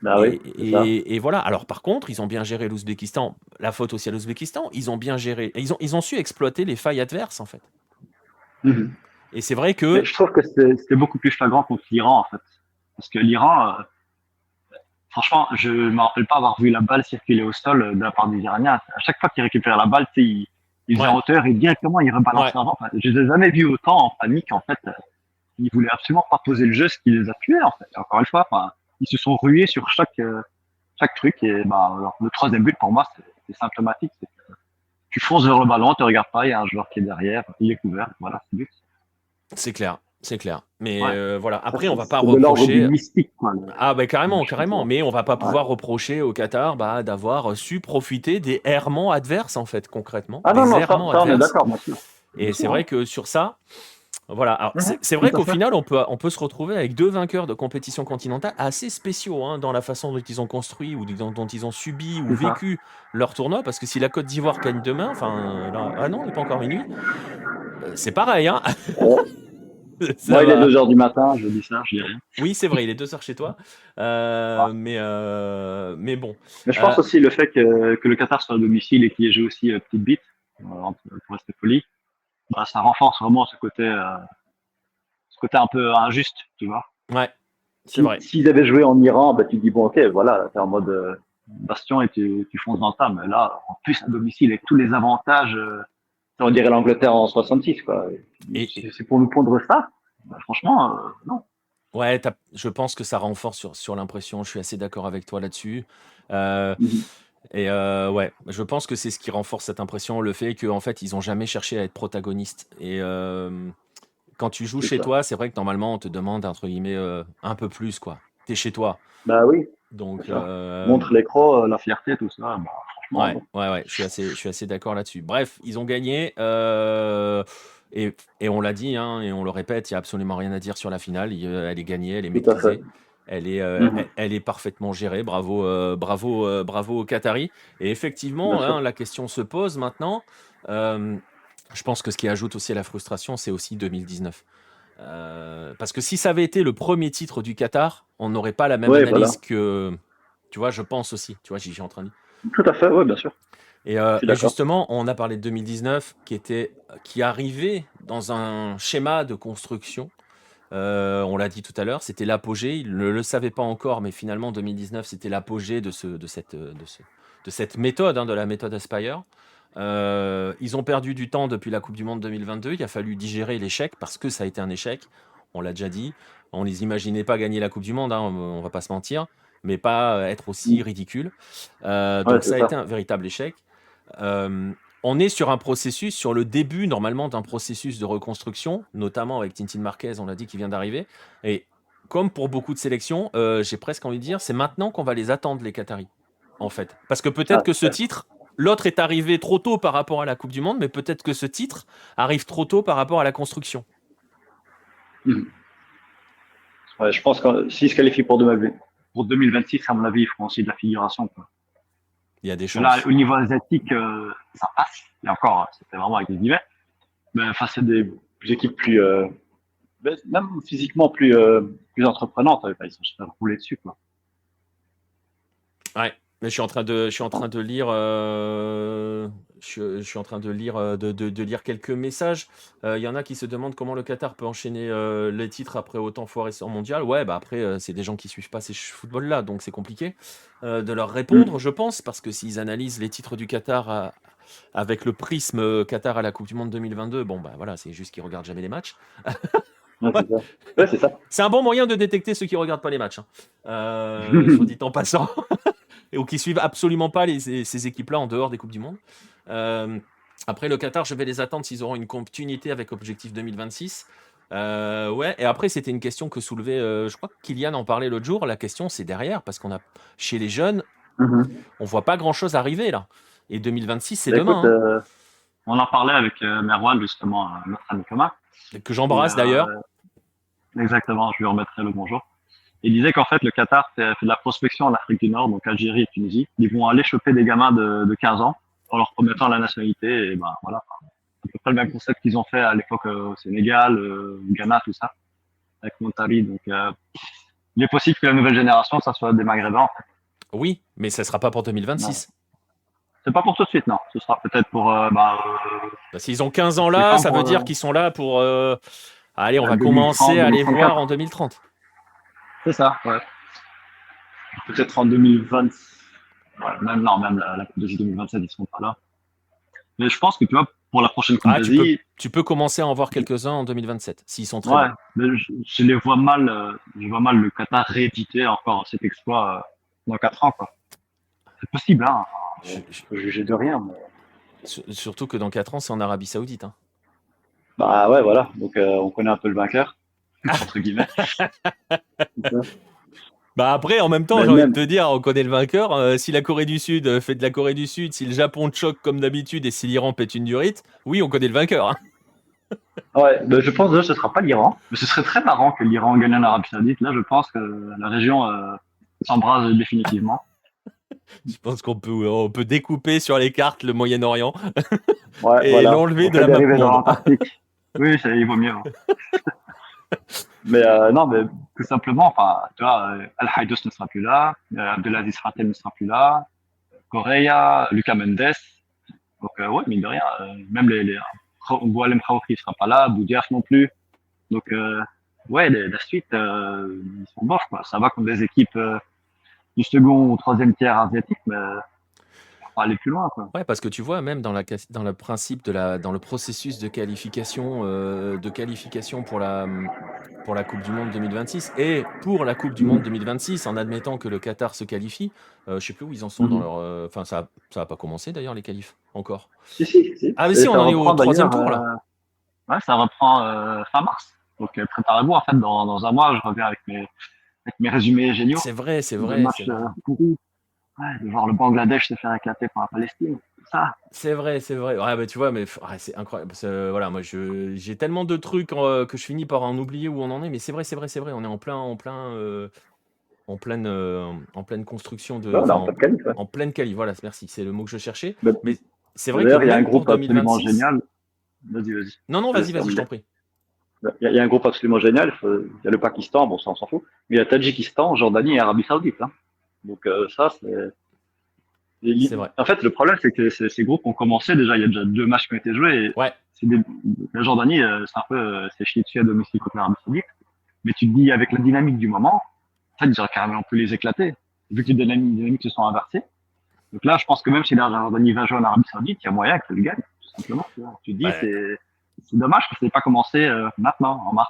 Bah Et, oui, c'est ça. et voilà. Alors par contre, ils ont bien géré l'Ouzbékistan. La faute aussi à l'Ouzbékistan. Ils ont bien géré. Ils ont su exploiter les failles adverses en fait. Mhm. Et c'est vrai Mais que je trouve que c'était beaucoup plus flagrant contre l'Iran, en fait. Parce que l'Iran, franchement, je me rappelle pas avoir vu la balle circuler au sol de la part des Iraniens. À chaque fois qu'ils récupèrent la balle, tu sais, ils faisaient en ouais, hauteur et directement ils ouais, rebalançaient avant. Enfin, je les ai jamais vus autant en panique, en fait. Ils voulaient absolument pas poser le jeu, ce qui les a tués, en fait. Et encore une fois, enfin, ils se sont rués sur chaque truc. Et bah, alors, le troisième but, pour moi, c'est symptomatique. Tu fonces vers le ballon, tu regardes pas, il y a un joueur qui est derrière, il est couvert, voilà, c'est but. c'est clair, c'est clair. Mais Ouais. voilà. Ça, Après, on va pas c'est de l'ordre du reprocher. mystique, quoi, Ah bah le carrément, match comme ça. carrément. Mais on va pas Ouais. pouvoir reprocher au Qatar d'avoir su profiter des errements adverses en fait, concrètement, Ah non, des non, ça, errements ça on est adverses. d'accord, bien sûr. Bien Et c'est sûr, vrai hein. que sur ça. Voilà, alors c'est Tout vrai à qu'au fait. final, on peut se retrouver avec deux vainqueurs de compétition continentale assez spéciaux hein, dans la façon dont ils ont construit ou dont ils ont subi ou C'est ça. vécu leur tournoi. Parce que si la Côte d'Ivoire gagne demain, enfin, là, ah non, il n'est pas encore minuit, c'est pareil, hein, Ouais. ça Moi, il est va. 2 heures du matin, je dis ça, je dis rien. Oui, c'est vrai, il est 2 heures chez toi. Ouais. Mais bon. Mais je Euh, pense aussi le fait que le Qatar soit à domicile et qu'il ait joué aussi petite bite, pour rester poli, bah, ça renforce vraiment ce côté un peu injuste, tu vois. ouais, c'est Si, vrai. s'ils avaient joué en Iran, bah, tu te dis, bon, ok, voilà, t'es en mode bastion et tu fonces dans le tas. Mais là, en plus, à domicile, avec tous les avantages, on dirait l'Angleterre en 66, quoi. Et C'est pour nous pondre ça. Bah, franchement, non. ouais, je pense que ça renforce sur l'impression. Je suis assez d'accord avec toi là-dessus. Euh, Mhm. Et ouais, je pense que c'est ce qui renforce cette impression, le fait qu'en fait, ils ont jamais cherché à être protagonistes. Et quand tu joues C'est chez ça. toi, c'est vrai que normalement, on te demande, entre guillemets, un peu plus, quoi. T'es chez toi. Bah oui, c'est Donc, ça. Montre l'écran, la fierté, tout ça. Bah, franchement, ouais, non. ouais, ouais, je suis assez d'accord là-dessus. Bref, ils ont gagné. Et on l'a dit, hein, et on le répète, il n'y a absolument rien à dire sur la finale. Elle est gagnée, elle est Tout à fait. maîtrisée. Mhm. Elle est parfaitement gérée. Bravo, bravo, bravo aux Qataris. Et Bien effectivement, sûr. hein, la question se pose maintenant. Euh, je pense que ce qui ajoute aussi à la frustration, c'est aussi 2019. Parce que si ça avait été le premier titre du Qatar, on n'aurait pas la même Oui, voilà. analyse que. Tu vois, je pense aussi. Tu vois, j'y suis en train de. Tout à fait, oui, bien sûr. Je suis Et d'accord. justement, on a parlé de 2019, qui arrivait dans un schéma de construction. On l'a dit tout à l'heure, c'était l'apogée. Ils ne le savaient pas encore, mais finalement, 2019, c'était l'apogée de cette méthode, hein, de la méthode Aspire. Ils ont perdu du temps depuis la Coupe du Monde 2022. Il a fallu digérer l'échec parce que ça a été un échec. On l'a déjà dit. On les imaginait pas gagner la Coupe du Monde, hein, on va pas se mentir, mais pas être aussi Mm. ridicule. Ouais, Donc c'est ça a ça. été un véritable échec. On est sur le début normalement d'un processus de reconstruction, notamment avec Tintin Marquez, on l'a dit, qui vient d'arriver. Et comme pour beaucoup de sélections, j'ai presque envie de dire, c'est maintenant qu'on va les attendre, les Qataris, en fait. Parce que peut-être Ah, que ce titre, l'autre est arrivé trop tôt par rapport à la Coupe du Monde, mais peut-être que ce titre arrive trop tôt par rapport à la construction. mhm. Ouais, je pense que s'ils se qualifient pour 2026, à mon avis, ils feront aussi de la figuration, quoi. Il y a des Parce que là, chances. au niveau asiatique, ça passe. Et encore, c'était vraiment avec des guillemets. Mais face à des équipes plus, même physiquement plus entreprenantes, ils sont se faire rouler dessus, quoi. Ouais, mais je suis en train de lire, je suis en train de lire, de lire quelques messages. Il y en a qui se demandent comment le Qatar peut enchaîner les titres après autant foirer en mondial. Ouais, bah après, c'est des gens qui suivent pas ces footballs-là, donc c'est compliqué de leur répondre, Mm. je pense, parce que s'ils analysent les titres du Qatar avec le prisme Qatar à la Coupe du Monde 2022, bon, bah voilà, c'est juste qu'ils regardent jamais les matchs. Ouais, c'est ça. Ouais, c'est ça. C'est un bon moyen de détecter ceux qui regardent pas les matchs, hein. Soit dit en passant. Ou qui suivent absolument pas ces équipes-là en dehors des Coupes du Monde. Euh, Après, le Qatar, je vais les attendre s'ils auront une continuité avec Objectif 2026. Ouais, et après, c'était une question que soulevait, je crois que Kylian en parlait l'autre jour. La question, c'est derrière, parce chez les jeunes, Mhm. on voit pas grand-chose arriver là. Et 2026, c'est Bah, écoute, demain, on en parlait avec Merwan, justement, notre ami commun. hein. Que Et, j'embrasse d'ailleurs. exactement, je lui remettrai le bonjour. Il disait qu'en fait, le Qatar fait de la prospection en Afrique du Nord, donc Algérie et Tunisie. Ils vont aller choper des gamins de 15 ans en leur promettant la nationalité. Et ben voilà, c'est à peu près le même concept qu'ils ont fait à l'époque au Sénégal, au Ghana, tout ça, avec Montali. Donc, il est possible que la nouvelle génération, ça soit des Maghrébins. En fait. Oui, mais ça sera pas pour Ouais. 2026. C'est pas pour tout de suite, non. Ce sera peut-être pour S'ils ont 15 ans c'est là, quand ça pour veut dire qu'ils sont là pour. Allez, on va commencer 2030, à les voir 2034. en 2030. C'est ça, ouais. Peut-être en 2020. Ouais, même non, même la Coupe d'Asie 2027, ils seront pas là. Mais je pense que tu vois, pour la prochaine Coupe Ah, d'Asie, tu peux commencer à en voir quelques-uns en 2027, s'ils sont très ouais, bons. mais je les vois mal, je vois mal le Qatar rééditer encore cet exploit dans 4 ans, quoi. C'est possible, hein. Je- Je je- peux juger de rien, mais... Surtout que dans 4 ans, c'est en Arabie Saoudite, hein. Bah ouais, voilà. Donc on connaît un peu le vainqueur, entre guillemets. Bah après, en même temps, Mais j'ai envie de même, te dire, on connaît le vainqueur. Si la Corée du Sud fait de la Corée du Sud, si le Japon choque comme d'habitude et si l'Iran pète une durite, oui, on connaît le vainqueur, hein. ouais, ben, je pense que ce sera pas l'Iran, mais ce serait très marrant que l'Iran gagne en Arabie Saoudite. Là, je pense que la région s'embrase définitivement. Je pense on peut découper sur les cartes le Moyen-Orient Ouais, et voilà. l'enlever On de fait la map dériver dans monde. l'Antarctique. Oui, ça, il vaut mieux. Hein. Mais non, mais tout simplement, enfin, tu vois, Al-Haïdous ne sera plus là, Abdelaziz Ratel ne sera plus là, Correa, Lucas Mendes. Donc, ouais, mine de rien, même les Boualem Khaouri ne sera pas là, Boudiaf non plus. Donc, ouais, la suite, ils sont bof, quoi. Ça va contre des équipes du second ou troisième tiers asiatique, mais faut aller plus loin, quoi. Ouais, parce que tu vois, même dans le principe dans le processus de qualification pour la Coupe du Monde 2026 et pour la Coupe du Monde Mhm. 2026, en admettant que le Qatar se qualifie, je sais plus où ils en sont dans Mhm. leur. Enfin, ça a pas commencé d'ailleurs les qualifs encore. Si, si, si. Ah, mais si, on Ça en est au reprend troisième d'ailleurs, tour là. ouais, ça reprend fin mars. Donc, préparez-vous, en fait, dans un mois, je reviens avec mes résumés géniaux C'est vrai, c'est de vrai, c'est matchs vrai. pourris. Ouais, de voir le Bangladesh se faire éclater par la Palestine. Ça. C'est vrai, c'est vrai. Ouais, bah, tu vois, mais ouais, c'est incroyable. Voilà, moi, j'ai tellement de trucs que je finis par en oublier où on en est, mais c'est vrai, c'est vrai, c'est vrai. On est en pleine construction Ouais, on a un enfin, peu de qualif, ouais. en pleine qualif. Voilà, merci, c'est le mot que je cherchais. Mais, Mais c'est vrai que d'ailleurs, il y a un même pour groupe absolument 2026. génial. Vas-y, vas-y. Non, non, Je te laisse vas-y, je terminer. t'en prie. Il y a un groupe absolument génial. Il y a le Pakistan, bon, ça, on s'en fout. Mais il y a Tadjikistan, Jordanie et Arabie Saoudite. Hein. Donc, ça, c'est. C'est vrai. En fait, le problème, c'est que ces groupes ont commencé déjà. Il y a déjà 2 matchs qui ont été joués. Et Ouais, c'est des... La Jordanie, c'est un peu. C'est chié dessus à domicile contre l'Arabie Saoudite. Mais tu te dis, avec la dynamique du moment, en fait, ils auraient carrément pu les éclater. Vu que les dynamiques se sont inversées. Donc là, je pense que même si la Jordanie va jouer en Arabie Saoudite, il y a moyen qu'elle gagne, tout simplement. Tu te dis, bah, c'est dommage que ça n'ait pas commencé maintenant, en mars,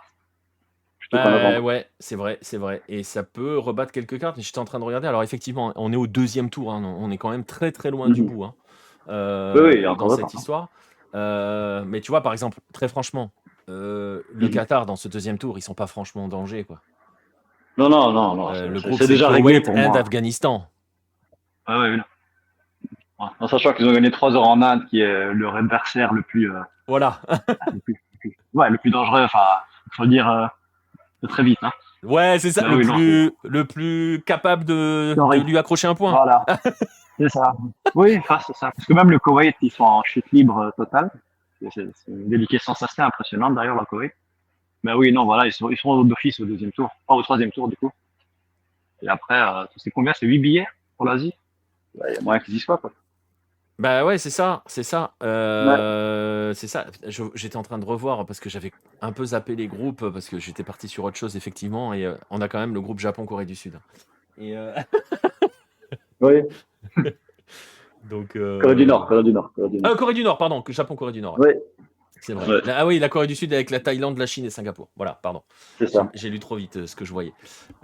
plutôt qu'en novembre. ouais, c'est vrai, c'est vrai. Et ça peut rebattre quelques cartes. J'étais en train de regarder. Alors, effectivement, on est au deuxième tour, hein. On est quand même très, très loin du Mhm. bout, hein, Oui, oui, il y a dans encore le temps. cette histoire. Mais tu vois, par exemple, très franchement, le Mhm. Qatar, dans ce deuxième tour, ils sont pas franchement en danger, quoi. Non, non, non, non, Le groupe, c'est c'est déjà réglé Koweït, pour Inde, moi. Afghanistan. Ouais, ouais, ouais. En sachant qu'ils ont gagné 3 heures en Inde, qui est leur adversaire Voilà. ouais, le plus dangereux, enfin, il faut le dire très vite. Hein. Ouais, c'est ça, Mais oui, non, c'est le plus capable de théorique. lui accrocher un point. Voilà, c'est ça. Oui, enfin, c'est ça. Parce que même le Koweït, ils sont en chute libre totale. C'est une déliquescence assez impressionnante d'ailleurs, le Koweït. Mais oui, non, voilà, ils sont d'office au deuxième tour, pas au troisième tour du coup. Et après, c'est combien? C'est 8 billets pour l'Asie? Il y a moyen qu'ils y soient, quoi. Bah ouais, c'est ça, c'est ça. Ouais. C'est ça. J'étais en train de revoir parce que j'avais un peu zappé les groupes parce que j'étais parti sur autre chose effectivement et on a quand même le groupe Japon-Corée du Sud. Et Oui. donc Corée du Nord, Corée du Nord, Corée du Nord. Corée du Nord, pardon, que Japon-Corée du Nord. Ouais. Oui, C'est vrai. ouais, Ah oui, la Corée du Sud avec la Thaïlande, la Chine et Singapour. Voilà, pardon. c'est ça. J'ai lu trop vite ce que je voyais. Et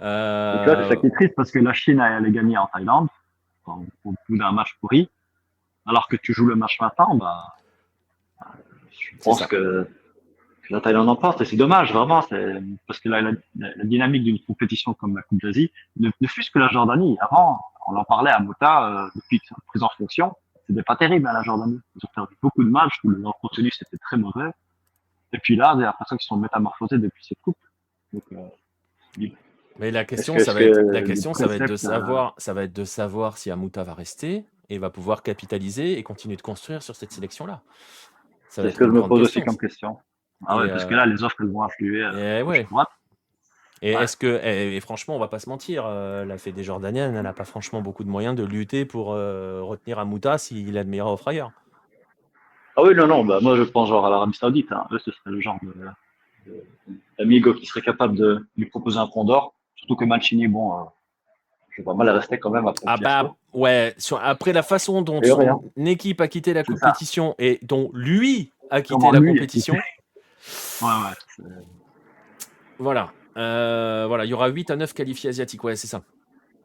tu vois, c'est ça qui est triste parce que la Chine, elle a gagné en Thaïlande, au bout d'un match pourri. Alors que tu joues le match maintenant, bah, je C'est pense ça. que La Thaïlande emporte et c'est dommage, vraiment, parce que la dynamique d'une compétition comme la Coupe d'Asie, ne fût-ce que la Jordanie. Avant, on en parlait à Mota, depuis que c'est prise en fonction, c'était pas terrible, hein, la Jordanie. Ils ont perdu beaucoup de matchs, où leur contenu c'était très mauvais. Et puis là, j'ai l'impression qu'ils sont métamorphosés depuis cette coupe. Donc, Mais la est-ce question, que, ça est-ce va être, que la les question, préceptes, ça va être de savoir si Amouta va rester et va pouvoir capitaliser et continuer de construire sur cette sélection-là. Ça va c'est ce être que je une me grande pose aussi question. comme question. Ah ouais, Et, parce que euh, là, les offres, elles vont affluer, et gauche ouais. et droite. Et Ouais. est-ce que, et franchement, on va pas se mentir, la Fédé jordanienne, elle n'a pas franchement beaucoup de moyens de lutter pour retenir Amouta s'il a de meilleures offres ailleurs. Ah oui, non, non, bah, moi, je pense genre à l'Arabie Saoudite, hein. Eux, ce serait le genre d'amigo qui serait capable de lui proposer un pont d'or. Surtout que Mancini, bon, je vois mal rester quand même après le Ah bah fiasco. ouais, après la façon dont Et rien. son équipe a quitté la C'est ça. compétition et dont lui a quitté Comment la lui, compétition, ouais, ouais. voilà. Voilà, il y aura 8 à 9 qualifiés asiatiques, ouais, c'est ça.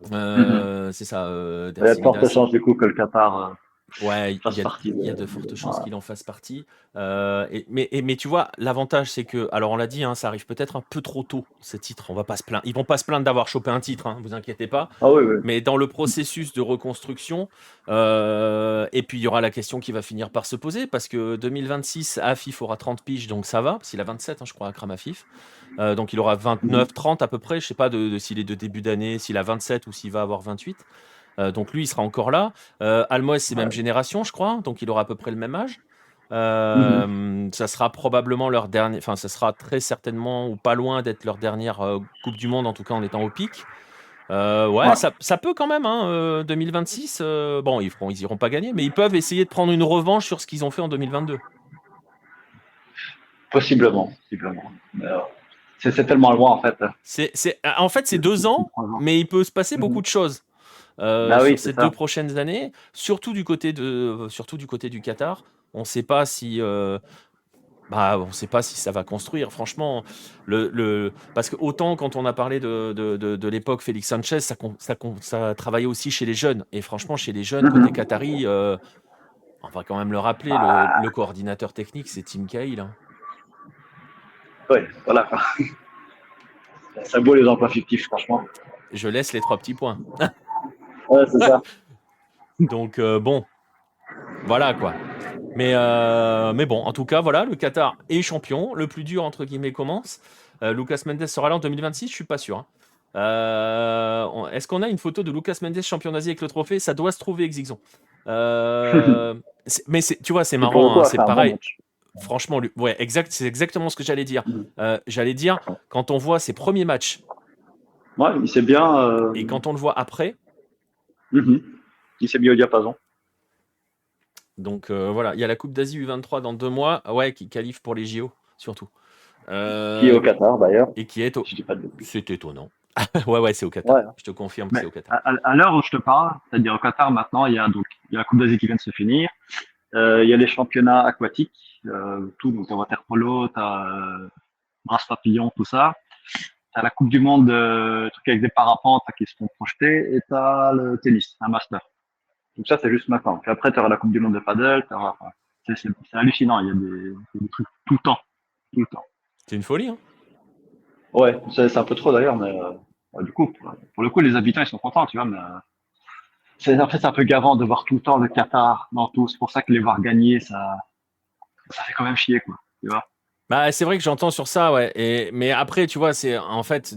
Mhm. C'est ça, Il y a de fortes Dersimidassi. chances, du coup, que le Qatar Ouais, fasse partie il y a de de fortes chances voilà. qu'il en fasse partie. Mais tu vois, l'avantage, c'est que, alors on l'a dit, hein, ça arrive peut-être un peu trop tôt, ces titres. On va pas se plaindre. Ils vont pas se plaindre d'avoir chopé un titre, hein, vous inquiétez pas. Ah oui, oui. Mais dans le processus de reconstruction, et puis il y aura la question qui va finir par se poser, parce que 2026, Afif aura 30 piges, donc ça va, parce qu'il a 27, hein, je crois, Akram Afif. Donc il aura Mhm. 29, 30 à peu près, je sais pas s'il est de début d'année, s'il a 27 ou s'il va avoir 28. Donc lui, il sera encore là. Almoez, c'est même Ouais. génération, je crois, donc il aura à peu près le même âge. Mhm. Ça sera probablement leur dernier, enfin, ça sera très certainement ou pas loin d'être leur dernière Coupe du Monde, en tout cas en étant au pic. Ouais, Ouais. ça peut quand même, hein, 2026. Bon, ils iront pas gagner, mais ils peuvent essayer de prendre une revanche sur ce qu'ils ont fait en 2022. Possiblement, possiblement. Mais, c'est tellement loin, en fait. En fait, c'est 2 ans, 3 ans. mais il peut se passer beaucoup Mhm. de choses. Ah oui, Sur c'est ces 2 ça. prochaines années, surtout du côté du Qatar. On ne sait pas si, on sait pas si ça va construire. Franchement, parce que autant quand on a parlé de l'époque Félix Sanchez, ça travaillait aussi chez les jeunes. Et franchement, chez les jeunes, côté Mhm. Qatari, on va quand même le rappeler, Bah, le coordinateur technique, c'est Tim Cahill, hein. ouais, voilà. Ça vaut les emplois fictifs, franchement. Je laisse les 3 petits points. Ouais, c'est ça. Donc, bon, voilà quoi. Mais bon, en tout cas, voilà, le Qatar est champion. Le plus dur, entre guillemets, commence. Lucas Mendes sera là en 2026, je suis pas sûr, hein. Est-ce qu'on a une photo de Lucas Mendes champion d'Asie avec le trophée? Ça doit se trouver, Exixon. Tu vois, c'est Et pour le marrant, coup, hein, elle a c'est fait un bon pareil. match. Franchement, ouais, exact, c'est exactement ce que j'allais dire. Mhm. J'allais dire, quand on voit ses premiers matchs Ouais, il s'est bien, et quand on le voit après, mhm. Il s'est mis au diapason. donc voilà, il y a la Coupe d'Asie U23 dans 2 mois, ouais, qui qualifie pour les JO, surtout. Qui est Euh, au Qatar, d'ailleurs, et qui est au... si je dis pas de bêtises. C'est étonnant. Ouais, ouais, c'est au Ouais. Qatar. Je te confirme que Mais c'est au Qatar. à l'heure où je te parle, c'est-à-dire au Qatar maintenant, il y a la Coupe d'Asie qui vient de se finir. Il y a les championnats aquatiques, tout, donc t'as water polo, t'as brasse papillon, tout ça. T'as la Coupe du Monde, truc avec des parapentes qui se font projeter, et t'as le tennis, un master. Donc ça, c'est juste maintenant. Puis après, t'auras la Coupe du Monde de paddle, enfin, c'est hallucinant. Il y a des trucs tout le temps, tout le temps. C'est une folie, hein. Ouais, c'est un peu trop d'ailleurs, mais ouais, du coup, pour le coup, les habitants ils sont contents, tu vois. Mais en fait, c'est un peu gavant de voir tout le temps le Qatar dans tout. C'est pour ça que les voir gagner, ça fait quand même chier, quoi. Tu vois. Bah, c'est vrai que j'entends sur ça, ouais. Mais après, tu vois, c'est en fait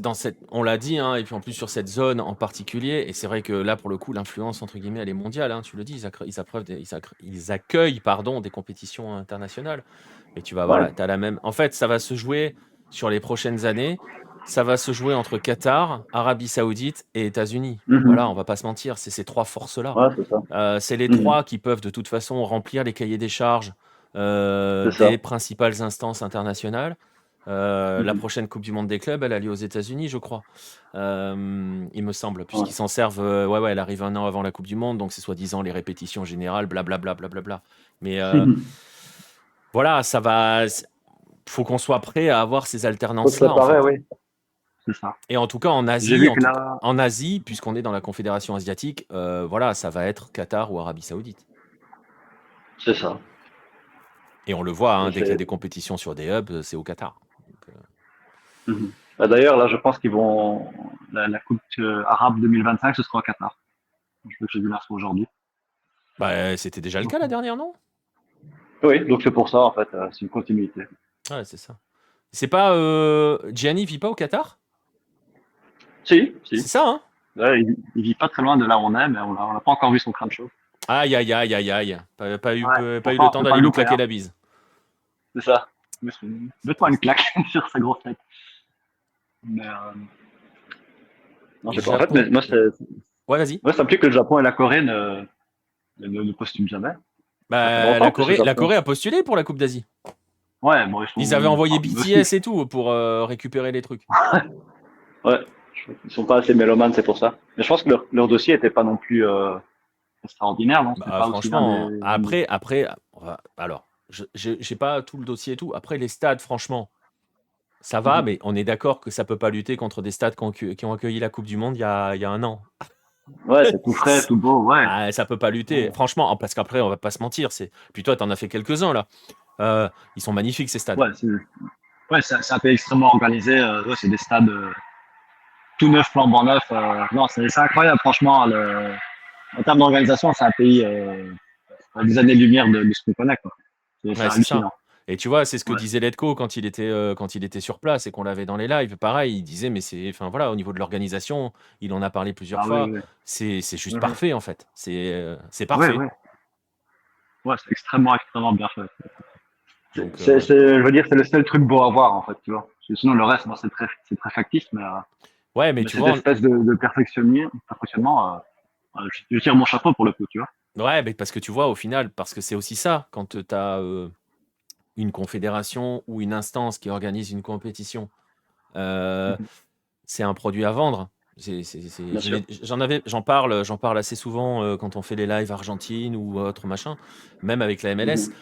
on l'a dit, hein, et puis en plus sur cette zone en particulier, et c'est vrai que là, pour le coup, l'influence entre guillemets, elle est mondiale, hein, tu le dis, ils accueillent, pardon, des compétitions internationales. Et tu vas voir Ouais. là, t'as la même. En fait, ça va se jouer sur les prochaines années. Ça va se jouer entre Qatar, Arabie Saoudite et États-Unis. Voilà, on Mhm. va pas se mentir, c'est ces 3 forces-là. Ouais, c'est ça. C'est les Mhm. 3 qui peuvent de toute façon remplir les cahiers des charges C'est des ça. principales instances internationales. La Mhm. prochaine Coupe du Monde des clubs, elle a lieu aux États-Unis, je crois. Il me semble, Ouais. puisqu'ils s'en servent. Ouais, ouais, elle arrive un an avant la Coupe du Monde, donc c'est soi-disant les répétitions générales, blablabla, blablabla. Mais voilà, ça va. Faut qu'on soit prêt à avoir ces Faut se alternances-là, en préparer, fait. oui. C'est ça. Et en tout cas, J'ai vu que là, En Asie, puisqu'on est dans la Confédération asiatique, voilà, ça va être Qatar ou Arabie Saoudite. c'est ça. Et on le voit, Et dès qu'il y a des compétitions sur des hubs, c'est au Qatar. Donc, Mhm. Bah, d'ailleurs, là, je pense qu'ils vont. La Coupe arabe 2025, ce sera au Qatar. Je crois que j'ai vu l'info aujourd'hui. c'était déjà le Donc, cas la dernière, non? oui, donc c'est pour ça, en fait, c'est une continuité. Ouais, c'est ça. C'est pas Gianni vit pas au Qatar? Si, C'est si. ça, hein? Là, il vit pas très loin de là où on est, mais on n'a pas encore vu son crâne chaud. Aïe, aïe, aïe, aïe, aïe. Pas eu, Ouais, pas eu le pourtant, on temps peut pas d'aller le lui louper, claquer hein. la bise. C'est ça. C'est Mets-toi une triste. claque sur sa grosse tête. Mais, non, je sais pas. En fait, Japon. mais moi, Ouais, vas-y. moi, ça implique que le Japon et la Corée ne postulent jamais. Ça fait longtemps La en plus, le Corée, la Japon. Corée a postulé pour la Coupe d'Asie. Ouais, bon, Ils avaient envoyé aussi. BTS et tout pour récupérer les trucs. Ouais, ils sont pas assez mélomanes, c'est pour ça. Mais je pense que leur dossier était pas non plus extraordinaire, non? C'était pas aussi bien Franchement, après, alors, j'ai pas tout le dossier et tout. Après, les stades, franchement, ça va, Mhm. mais on est d'accord que ça peut pas lutter contre des stades qui ont accueilli la Coupe du Monde il y a un an. Ouais, c'est tout frais, tout beau, ouais. Ça peut pas lutter. Ouais, Franchement, parce qu'après, on va pas se mentir. Puis toi, t'en as fait quelques-uns là. Ils sont magnifiques ces stades. ouais, c'est un pays extrêmement organisé. Ouais, c'est des stades tout neufs, flambant neufs. Non, c'est incroyable, franchement. En termes d'organisation, c'est un pays à des années-lumière de ce qu'on connaît, quoi. C'est Ouais, c'est ça. hallucinant. Et tu vois, c'est ce que Ouais. disait Letko quand il était sur place et qu'on l'avait dans les lives. Pareil, il disait, mais enfin voilà, au niveau de l'organisation, il en a parlé plusieurs Ah oui, fois. oui. C'est juste Mhm. parfait en fait. C'est Ouais, parfait. ouais. Ouais, c'est extrêmement, extrêmement bien fait. Donc, Je veux dire, c'est le seul truc beau à voir, en fait, tu vois. Parce que sinon, le reste, bon, c'est très factice, ouais, mais mais tu cette vois, espèce de perfectionnement, je tire mon chapeau pour le coup, tu vois. ouais, mais parce que tu vois, au final, parce que c'est aussi ça, quand tu as une confédération ou une instance qui organise une compétition, euh, Mhm. c'est un produit à vendre. Bien sûr. J'en parle assez souvent quand on fait les lives Argentine ou autre machin, même avec la MLS. Mhm.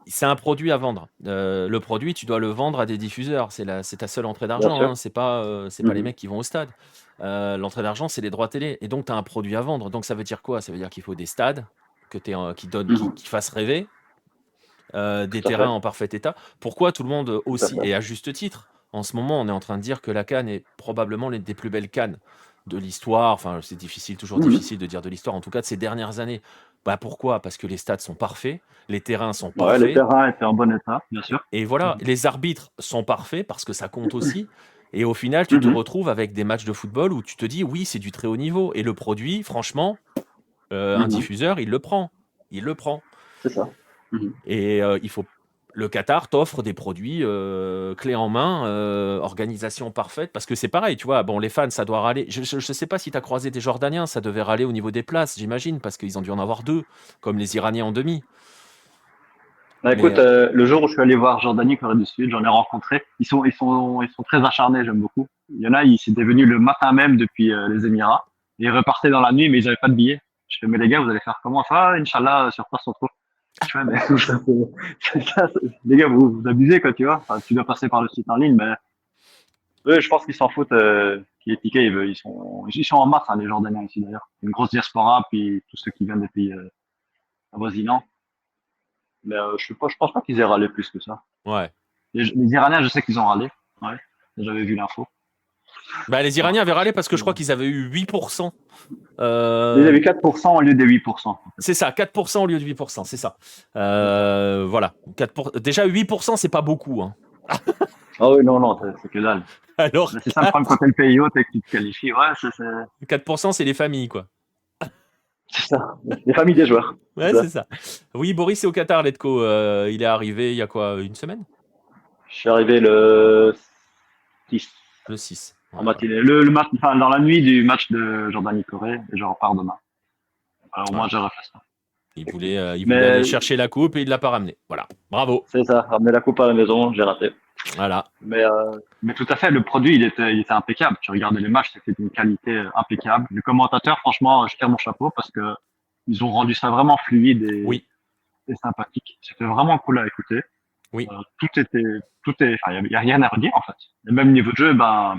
C'est un produit à vendre. Le produit, tu dois le vendre à des diffuseurs. C'est ta seule entrée Bien d'argent. sûr. C'est pas les Mhm. mecs qui vont au stade. L'entrée d'argent, c'est les droits télé. Et donc, tu as un produit à vendre. Donc, ça veut dire quoi? Ça veut dire qu'il faut des stades Mhm. qui fassent rêver, des Tout à terrains fait. en parfait état. Pourquoi tout le monde Tout à aussi, fait. et à juste titre, en ce moment, on est en train de dire que la CAN est probablement l'une des plus belles CAN de l'histoire. Enfin, c'est toujours Mhm. difficile de dire de l'histoire, en tout cas de ces dernières années. Pourquoi? Parce que les stades sont parfaits, les terrains sont Ouais, le parfaits, terrain était en bon état, bien sûr. et voilà, Mhm. les arbitres sont parfaits parce que ça compte aussi. Et au final, tu te Mhm. retrouves avec des matchs de football où tu te dis, oui, c'est du très haut niveau. Et le produit, franchement, un Mhm. diffuseur, il le prend. Il le prend. C'est ça. Mhm. Et le Qatar t'offre des produits clés en main, organisation parfaite, parce que c'est pareil, tu vois. Bon, les fans, ça doit râler. Je ne sais pas si tu as croisé des Jordaniens, ça devait râler au niveau des places, j'imagine, parce qu'ils ont dû en avoir deux, comme les Iraniens en demi. Bah, Mais écoute, le jour où je suis allé voir Jordanie, Corée du Sud, j'en ai rencontré. Ils sont très acharnés, j'aime beaucoup. Il y en a, ils s'étaient venus le matin même depuis les Émirats. Et ils repartaient dans la nuit, mais ils n'avaient pas de billets. Je fais, mais les gars, vous allez faire comment? Enfin, ah, Inch'Allah, sur place, on trouve. Je fais, mais les gars, vous abusez, quoi, tu vois. Enfin, tu dois passer par le site en ligne, mais eux, je pense qu'ils s'en foutent, qui est ticket, ils sont en masse, hein, les Jordaniens ici, d'ailleurs. Une grosse diaspora, puis tous ceux qui viennent des pays avoisinants. Mais je pense pas qu'ils aient râlé plus que ça. ouais. Les Iraniens, je sais qu'ils ont râlé. Ouais, j'avais vu l'info. Les Bon, Iraniens avaient râlé parce que je crois qu'ils avaient eu 8%. ils Euh, avaient 4% au lieu des 8%. c'est ça, 4% au lieu de 8%, c'est ça. C'est ça. Voilà. Déjà, 8%, c'est pas beaucoup, hein. Ah oui, non, non, c'est que dalle. Alors, Mais c'est ça le problème quand t'es le pays haut et que tu te qualifies. Ouais, 4%, c'est les familles, quoi. c'est ça. Les familles des joueurs. C'est Ouais, ça. c'est ça. Oui, Boris est au Qatar, Letko. Il est arrivé il y a quoi, une semaine? Je suis arrivé le 6 Le 6. en Ouais, voilà. matinée. Le match, enfin, dans la nuit du match de Jordanie-Corée et je repars demain. Alors, au moins, Voilà. j'ai refait ça. Il voulait aller Mais chercher la coupe et il l'a pas ramené. Voilà. Bravo. c'est ça. Ramener la coupe à la maison, j'ai raté. Voilà. Mais tout à fait, le produit, il était impeccable. Tu regardais les matchs, c'était d'une qualité impeccable. Les commentateurs, franchement, je tire mon chapeau parce que ils ont rendu ça vraiment fluide Oui. et sympathique. C'était vraiment cool à écouter. Oui. Enfin, il y a rien à redire, en fait. Et même niveau de jeu, ben,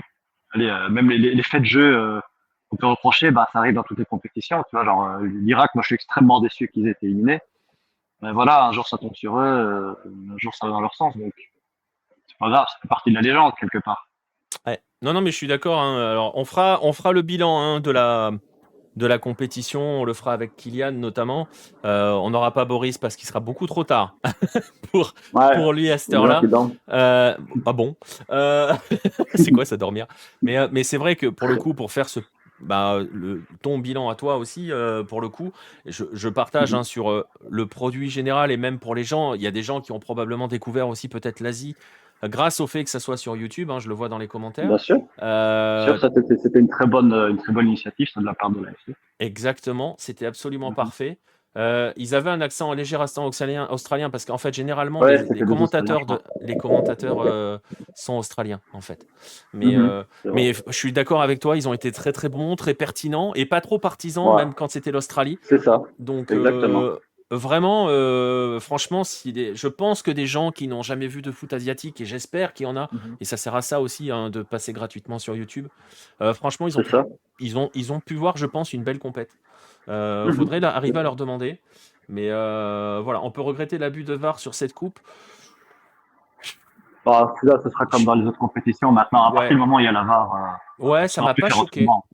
allez, même les faits de jeu, qu'on peut reprocher, ben, ça arrive dans toutes les compétitions. Tu vois, genre, l'Irak, moi, je suis extrêmement déçu qu'ils aient été éliminés. Mais voilà, un jour ça tombe sur eux, un jour ça va dans leur sens, donc c'est pas grave, ça fait partie de la légende quelque part. Ouais. Non, non, mais je suis d'accord, hein. Alors, on fera le bilan, hein, de la compétition. On le fera avec Kylian notamment. On n'aura pas Boris parce qu'il sera beaucoup trop tard pour, Ouais, pour lui à cette les gens heure-là. qui dorment. Ah bon. Euh, c'est quoi ça, dormir? Mais c'est vrai que pour le coup, pour faire ton bilan à toi aussi, pour le coup, je partage, Mhm. hein, sur le produit général et même pour les gens. Il y a des gens qui ont probablement découvert aussi peut-être l'Asie grâce au fait que ça soit sur YouTube, hein, je le vois dans les commentaires. Bien sûr, Euh, sûr, c'était une très bonne initiative ça, de la part de l'AFC. Exactement, c'était absolument Mhm. parfait. Ils avaient un léger accent australien parce qu'en fait, généralement, Ouais, les c'était des Australiens, commentateurs, je crois. sont australiens, en fait. Mais, Mhm. euh, C'est vrai. mais je suis d'accord avec toi, ils ont été très très bons, très pertinents et pas trop partisans, Ouais, même quand c'était l'Australie. c'est ça, Donc, exactement. vraiment, franchement, je pense que des gens qui n'ont jamais vu de foot asiatique, et j'espère qu'il y en a, Mhm. et ça sert à ça aussi, hein, de passer gratuitement sur YouTube, franchement, C'est ça. ils ont pu voir, je pense, une belle compète. Mhm. Faudrait arriver à leur demander. Mais voilà, on peut regretter l'abus de VAR sur cette coupe. Bah, là, ce sera comme Je- dans les autres compétitions. Maintenant, à partir Ouais, du moment où il y a la VAR, on ouais, ne ça saura m'a plus pas faire choqué. autrement.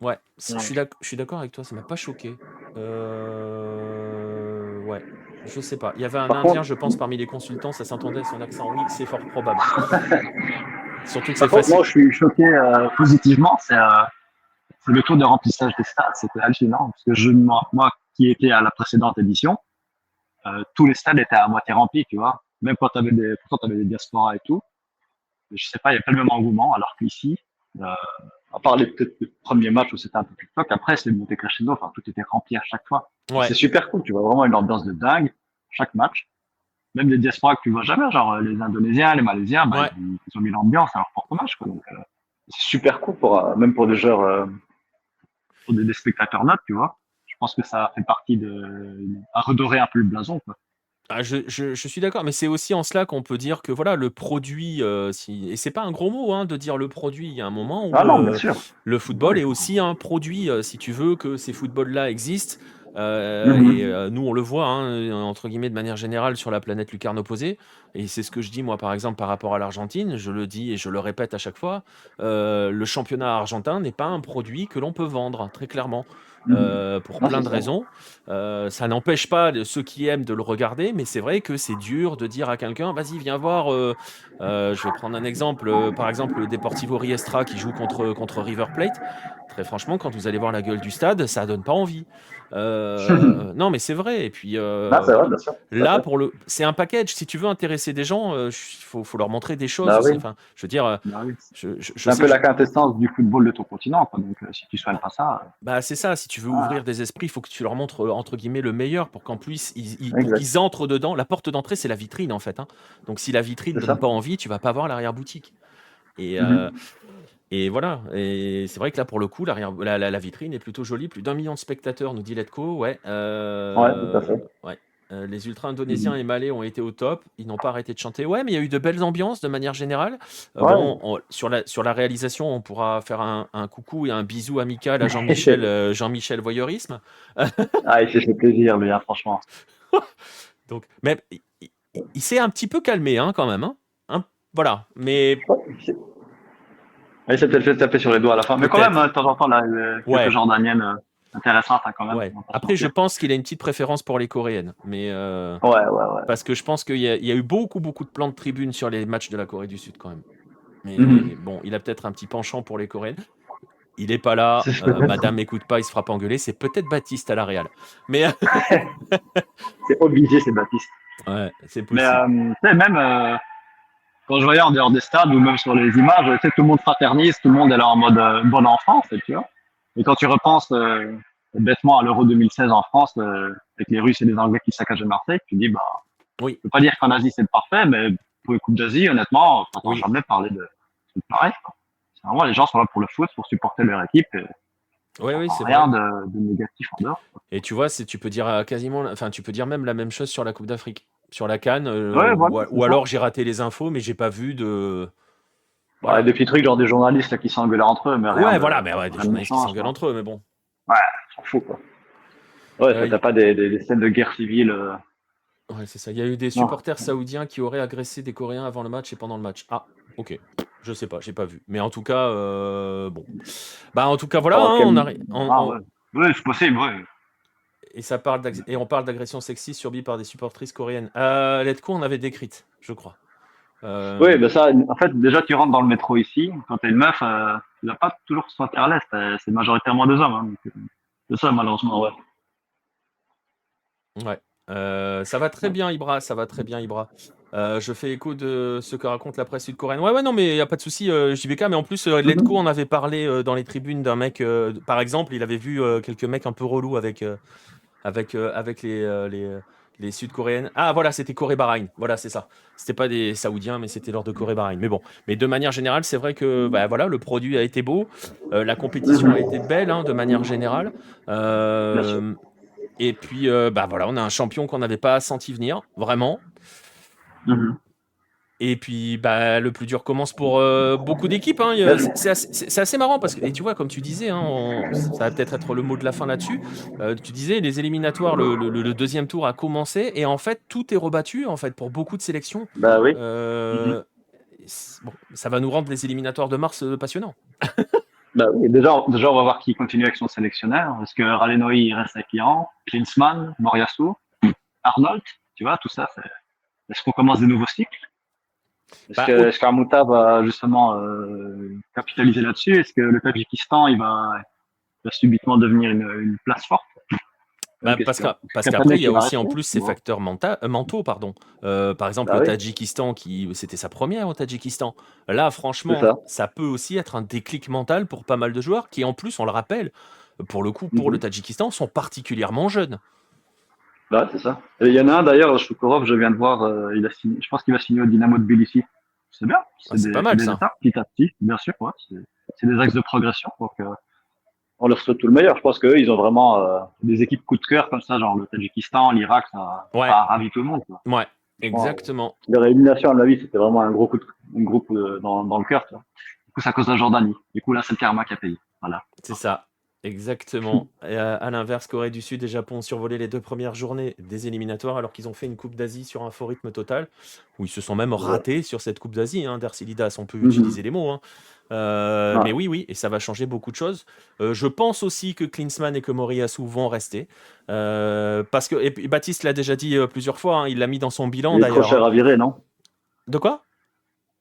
Ouais, Ouais. je suis d'accord avec toi, ça m'a pas choqué. Ouais, je sais pas. Il y avait un Par Indien, contre, je pense, parmi les consultants, ça s'entendait son accent. Oui, c'est fort probable. Surtout que c'est par contre, moi, facile. je suis choqué positivement. C'est le taux de remplissage des stades. C'était hallucinant. Parce que moi, qui étais à la précédente édition, tous les stades étaient à moitié remplis, tu vois. Même quand pourtant t'avais des diasporas et tout. Je sais pas, il n'y a pas le même engouement. Alors qu'ici, euh, à part peut-être les premiers matchs où c'était un peu plus toc, après, c'est monté crescendo. Enfin, tout était rempli à chaque fois. Et c'est Ouais, super cool. Tu vois vraiment une ambiance de dingue chaque match. Même des diasporas que tu vois jamais, genre les Indonésiens, les Malaisiens, bah, ouais. ils ont mis l'ambiance à leur propre match, quoi. Donc, c'est super cool même pour des joueurs, pour des spectateurs neutres, tu vois. Je pense que ça fait partie à redorer un peu le blason, quoi. Ah, je suis d'accord, mais c'est aussi en cela qu'on peut dire que voilà, le produit, et c'est pas un gros mot, hein, de dire le produit. Il y a un moment Ah où non, bien sûr. le Bah football oui. est aussi un produit, si tu veux que ces footballs-là existent. Mhm. Nous, on le voit, hein, entre guillemets, de manière générale sur la planète lucarne opposée. Et c'est ce que je dis, moi, par exemple, par rapport à l'Argentine. Je le dis et je le répète à chaque fois. Le championnat argentin n'est pas un produit que l'on peut vendre, très clairement, Mhm. pour Non, plein c'est de ça. raisons. Ça n'empêche pas ceux qui aiment de le regarder, mais c'est vrai que c'est dur de dire à quelqu'un, vas-y, viens voir. Je vais prendre un exemple, par exemple, le Deportivo Riestra qui joue contre River Plate. Très franchement, quand vous allez voir la gueule du stade, ça donne pas envie. Non, mais c'est vrai. Et puis Non, c'est vrai, voilà. bien sûr. Tout à Là, fait. c'est un package. Si tu veux intéresser des gens, faut leur montrer des choses Bah aussi. oui, Enfin, je veux dire, bah oui. je C'est un sais peu que la quintessence du football de ton continent, quoi. Donc, si tu soignes pas ça, bah, c'est ça, si tu veux ah, ouvrir des esprits, il faut que tu leur montres, entre guillemets, le meilleur pour qu'en plus, pour exact. qu'ils entrent dedans. La porte d'entrée, c'est la vitrine, en fait, hein. Donc, si la vitrine C'est donne ça. pas envie, tu vas pas voir l'arrière-boutique. Et, euh, Mhm. et voilà. Et c'est vrai que là, pour le coup, la vitrine est plutôt jolie. Plus d'1 million de spectateurs, nous dit Letco. Ouais. Ouais, tout à fait. Ouais. Les ultras indonésiens Mhm. et malais ont été au top. Ils n'ont pas arrêté de chanter. Ouais, mais il y a eu de belles ambiances de manière générale. Bon, Ouais. sur la réalisation, on pourra faire un coucou et un bisou amical à Jean-Michel, Jean-Michel Voyeurisme. Ah, il s'est fait plaisir, lui, hein, franchement. Donc, mais il s'est un petit peu calmé, hein, quand même, hein. Voilà. Mais Ouais, il s'est peut-être fait taper sur les doigts à la fin. Mais quand même, peut-être. hein, de temps en temps, là, quelques Ouais. Jordaniennes intéressantes, hein, quand même, Ouais. on va pas se Après, je mentir. pense qu'il a une petite préférence pour les Coréennes. Mais Ouais, ouais, ouais. parce que je pense qu'il y a eu beaucoup, beaucoup de plans de tribune sur les matchs de la Corée du Sud, quand même. Mais Mhm. bon, il a peut-être un petit penchant pour les Coréennes. Il est pas là. C'est peut-être, Madame m'écoute pas, il se fera pas engueuler. C'est peut-être Baptiste à la Real. Mais c'est obligé, c'est Baptiste. ouais, c'est Mais, possible. tu sais, même, quand je voyais en dehors des stades ou même sur les images, tu sais, tout le monde fraternise, tout le monde est là en mode bonne enfance, tu vois. Et quand tu repenses bêtement à l'Euro 2016 en France, avec les Russes et les Anglais qui saccageaient Marseille, tu te dis, bah, Oui, je peux pas dire qu'en Asie c'est parfait, mais pour les Coupes d'Asie, honnêtement, on n'entend oui. jamais parler de trucs pareils, quoi. C'est vraiment, les gens sont là pour le foot, pour supporter leur équipe, et Oui, oui, t'entends c'est rien vrai. de négatif en dehors, quoi. Et tu vois, tu peux dire quasiment, enfin, tu peux dire même la même chose sur la Coupe d'Afrique, sur la CAN, Ouais, voilà, c'est ou ça. alors j'ai raté les infos, mais j'ai pas vu de. Ouais, Voilà. des petits trucs genre des journalistes là, qui s'engueulent entre eux, mais rien Ouais, voilà, mais ouais, des rien de journalistes qui méchant, je s'engueulent pense. entre eux, mais bon. Ouais, on s'en fout, quoi. Ouais, Euh, t'as pas des scènes de guerre civile Ouais, c'est ça. Il y a eu des Non. supporters saoudiens qui auraient agressé des Coréens avant le match et pendant le match. Ah, ok. Je sais pas, j'ai pas vu. Mais en tout cas, bon. Bah, en tout cas, voilà, Oh, hein, quel... Ah on- ouais. Ouais, c'est possible, ouais. et et on parle d'agression sexiste subie par des supportrices coréennes. Letco, on avait décrite, je crois. Oui, Euh, ben ça, en fait, déjà, tu rentres dans le métro ici, quand t'es une meuf, tu vas pas toujours se sentir à l'aise, c'est majoritairement des hommes, hein, donc, c'est ça, malheureusement, ouais. Ouais. Ça va très bien, Ibra. Ça va très bien, Ibra. Je fais écho de ce que raconte la presse sud-coréenne. Ouais, ouais, non, mais il n'y a pas de souci, JBK. Mais en plus, Letko Mhm. en avait parlé dans les tribunes d'un mec. Par exemple, il avait vu quelques mecs un peu relous avec les Sud-Coréennes. Ah, voilà, c'était Corée-Bahreïn. Voilà, c'est ça. C'était pas des Saoudiens, mais c'était lors de Corée-Bahreïn. Mais bon, mais de manière générale, c'est vrai que bah, voilà, le produit a été beau. La compétition a été Mhm. belle, hein, de manière générale. Bien sûr. Euh, et puis, bah voilà, on a un champion qu'on n'avait pas senti venir, vraiment. Mhm. Et puis, bah, le plus dur commence pour beaucoup d'équipes, hein. Mais- C'est assez marrant parce que, et tu vois, comme tu disais, hein, ça va peut-être être le mot de la fin là-dessus. Tu disais, les éliminatoires, le deuxième tour a commencé et en fait, tout est rebattu en fait pour beaucoup de sélections. Bah oui. Mhm. Euh, bon, ça va nous rendre les éliminatoires de mars passionnants. Bah oui. Déjà, on va voir qui continue avec son sélectionneur. Est-ce que Ralenoy il reste avec l'Iran, Klinsmann, Moriyasu, Arnold, tu vois, tout ça, est-ce qu'on commence des nouveaux cycles? Bah, Est-ce qu'Armouta va justement capitaliser là-dessus? Est-ce que le Tadjikistan va subitement devenir une place forte? Bonne bah, question. parce Kapanek qu'après, il y a qui va aussi en rester? plus ces Bon, facteurs mentaux, pardon. Par exemple, bah le oui, Tadjikistan, c'était sa première au Tadjikistan. Là, c'est franchement, ça. ça peut aussi être un déclic mental pour pas mal de joueurs qui, en plus, on le rappelle, pour le coup, pour le Mhm. Tadjikistan, sont particulièrement jeunes. Bah, c'est ça. Et il y en a un d'ailleurs, Shukurov, je viens de voir, je pense qu'il va signer au Dynamo de Tbilissi. C'est bien, Ah, c'est pas c'est mal, des ça. étapes, petit à petit, bien sûr, ouais, c'est des axes de progression. Donc, on leur souhaite tout le meilleur. Je pense qu'eux, ils ont vraiment des équipes coup de cœur comme ça, genre le Tadjikistan, l'Irak, ça Ouais, a ravi tout le monde, quoi. ouais, Franchement, exactement. leur élimination, à mon avis, c'était vraiment un gros coup dans le cœur, tu vois. Du coup, c'est à cause de la Jordanie. Du coup, là, c'est le karma qui a payé. Voilà. C'est ça, exactement. Et à l'inverse, Corée du Sud et Japon ont survolé les 2 premières journées des éliminatoires alors qu'ils ont fait une Coupe d'Asie sur un faux rythme total, où ils se sont même Ouais. ratés sur cette Coupe d'Asie, hein, Dercilidas, on peut Mhm. utiliser les mots, hein. Mais Ouais. oui, oui, et ça va changer beaucoup de choses. Je pense aussi que Klinsmann et que Moriyasu vont rester. Parce que, et puis Baptiste l'a déjà dit plusieurs fois, hein, il l'a mis dans son bilan Il est trop d'ailleurs, cher hein. à virer, non? De quoi?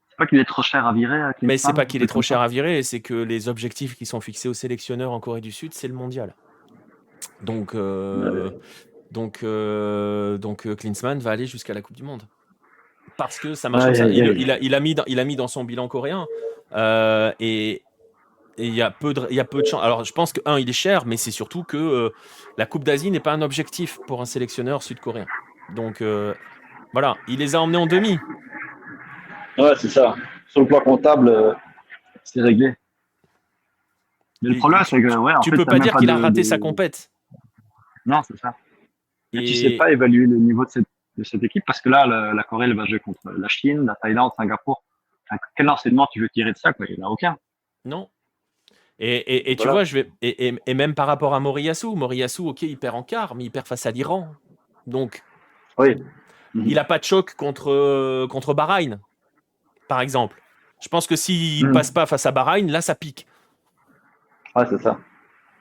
C'est pas qu'il est trop cher à virer, Mais c'est Klinsmann, pas un qu'il est truc trop comme cher ça? à virer, c'est que les objectifs qui sont fixés aux sélectionneurs en Corée du Sud, c'est le mondial. Donc, Ouais. Klinsmann va aller jusqu'à la Coupe du Monde. Parce que ça marche comme Aïe, ça. aïe, aïe. Il a mis dans son bilan coréen. Et il y a il y a peu de chance. Alors, je pense que, il est cher, mais c'est surtout que la Coupe d'Asie n'est pas un objectif pour un sélectionneur sud-coréen. Donc, voilà, il les a emmenés en demi. Ouais, c'est ça. Sur le plan comptable, c'est réglé. Mais le Et problème, c'est que, ouais, en tu fait, peux t'as pas même dire pas qu'il a raté sa compète. Non, c'est ça. Mais tu sais Et pas évaluer le niveau de cette équipe parce que là, la Corée, elle va jouer contre la Chine, la Thaïlande, Singapour. Enfin, quel enseignement tu veux tirer de ça, quoi? Il n'y en a aucun. non. Et tu Voilà. vois, et même par rapport à Moriyasu, ok, il perd en quart, mais il perd face à l'Iran. Donc, Oui. il Mhm. n'a pas de choc contre Bahreïn, par exemple. Je pense que s'il ne passe Mhm. pas face à Bahreïn, là, ça pique. Ouais, c'est ça.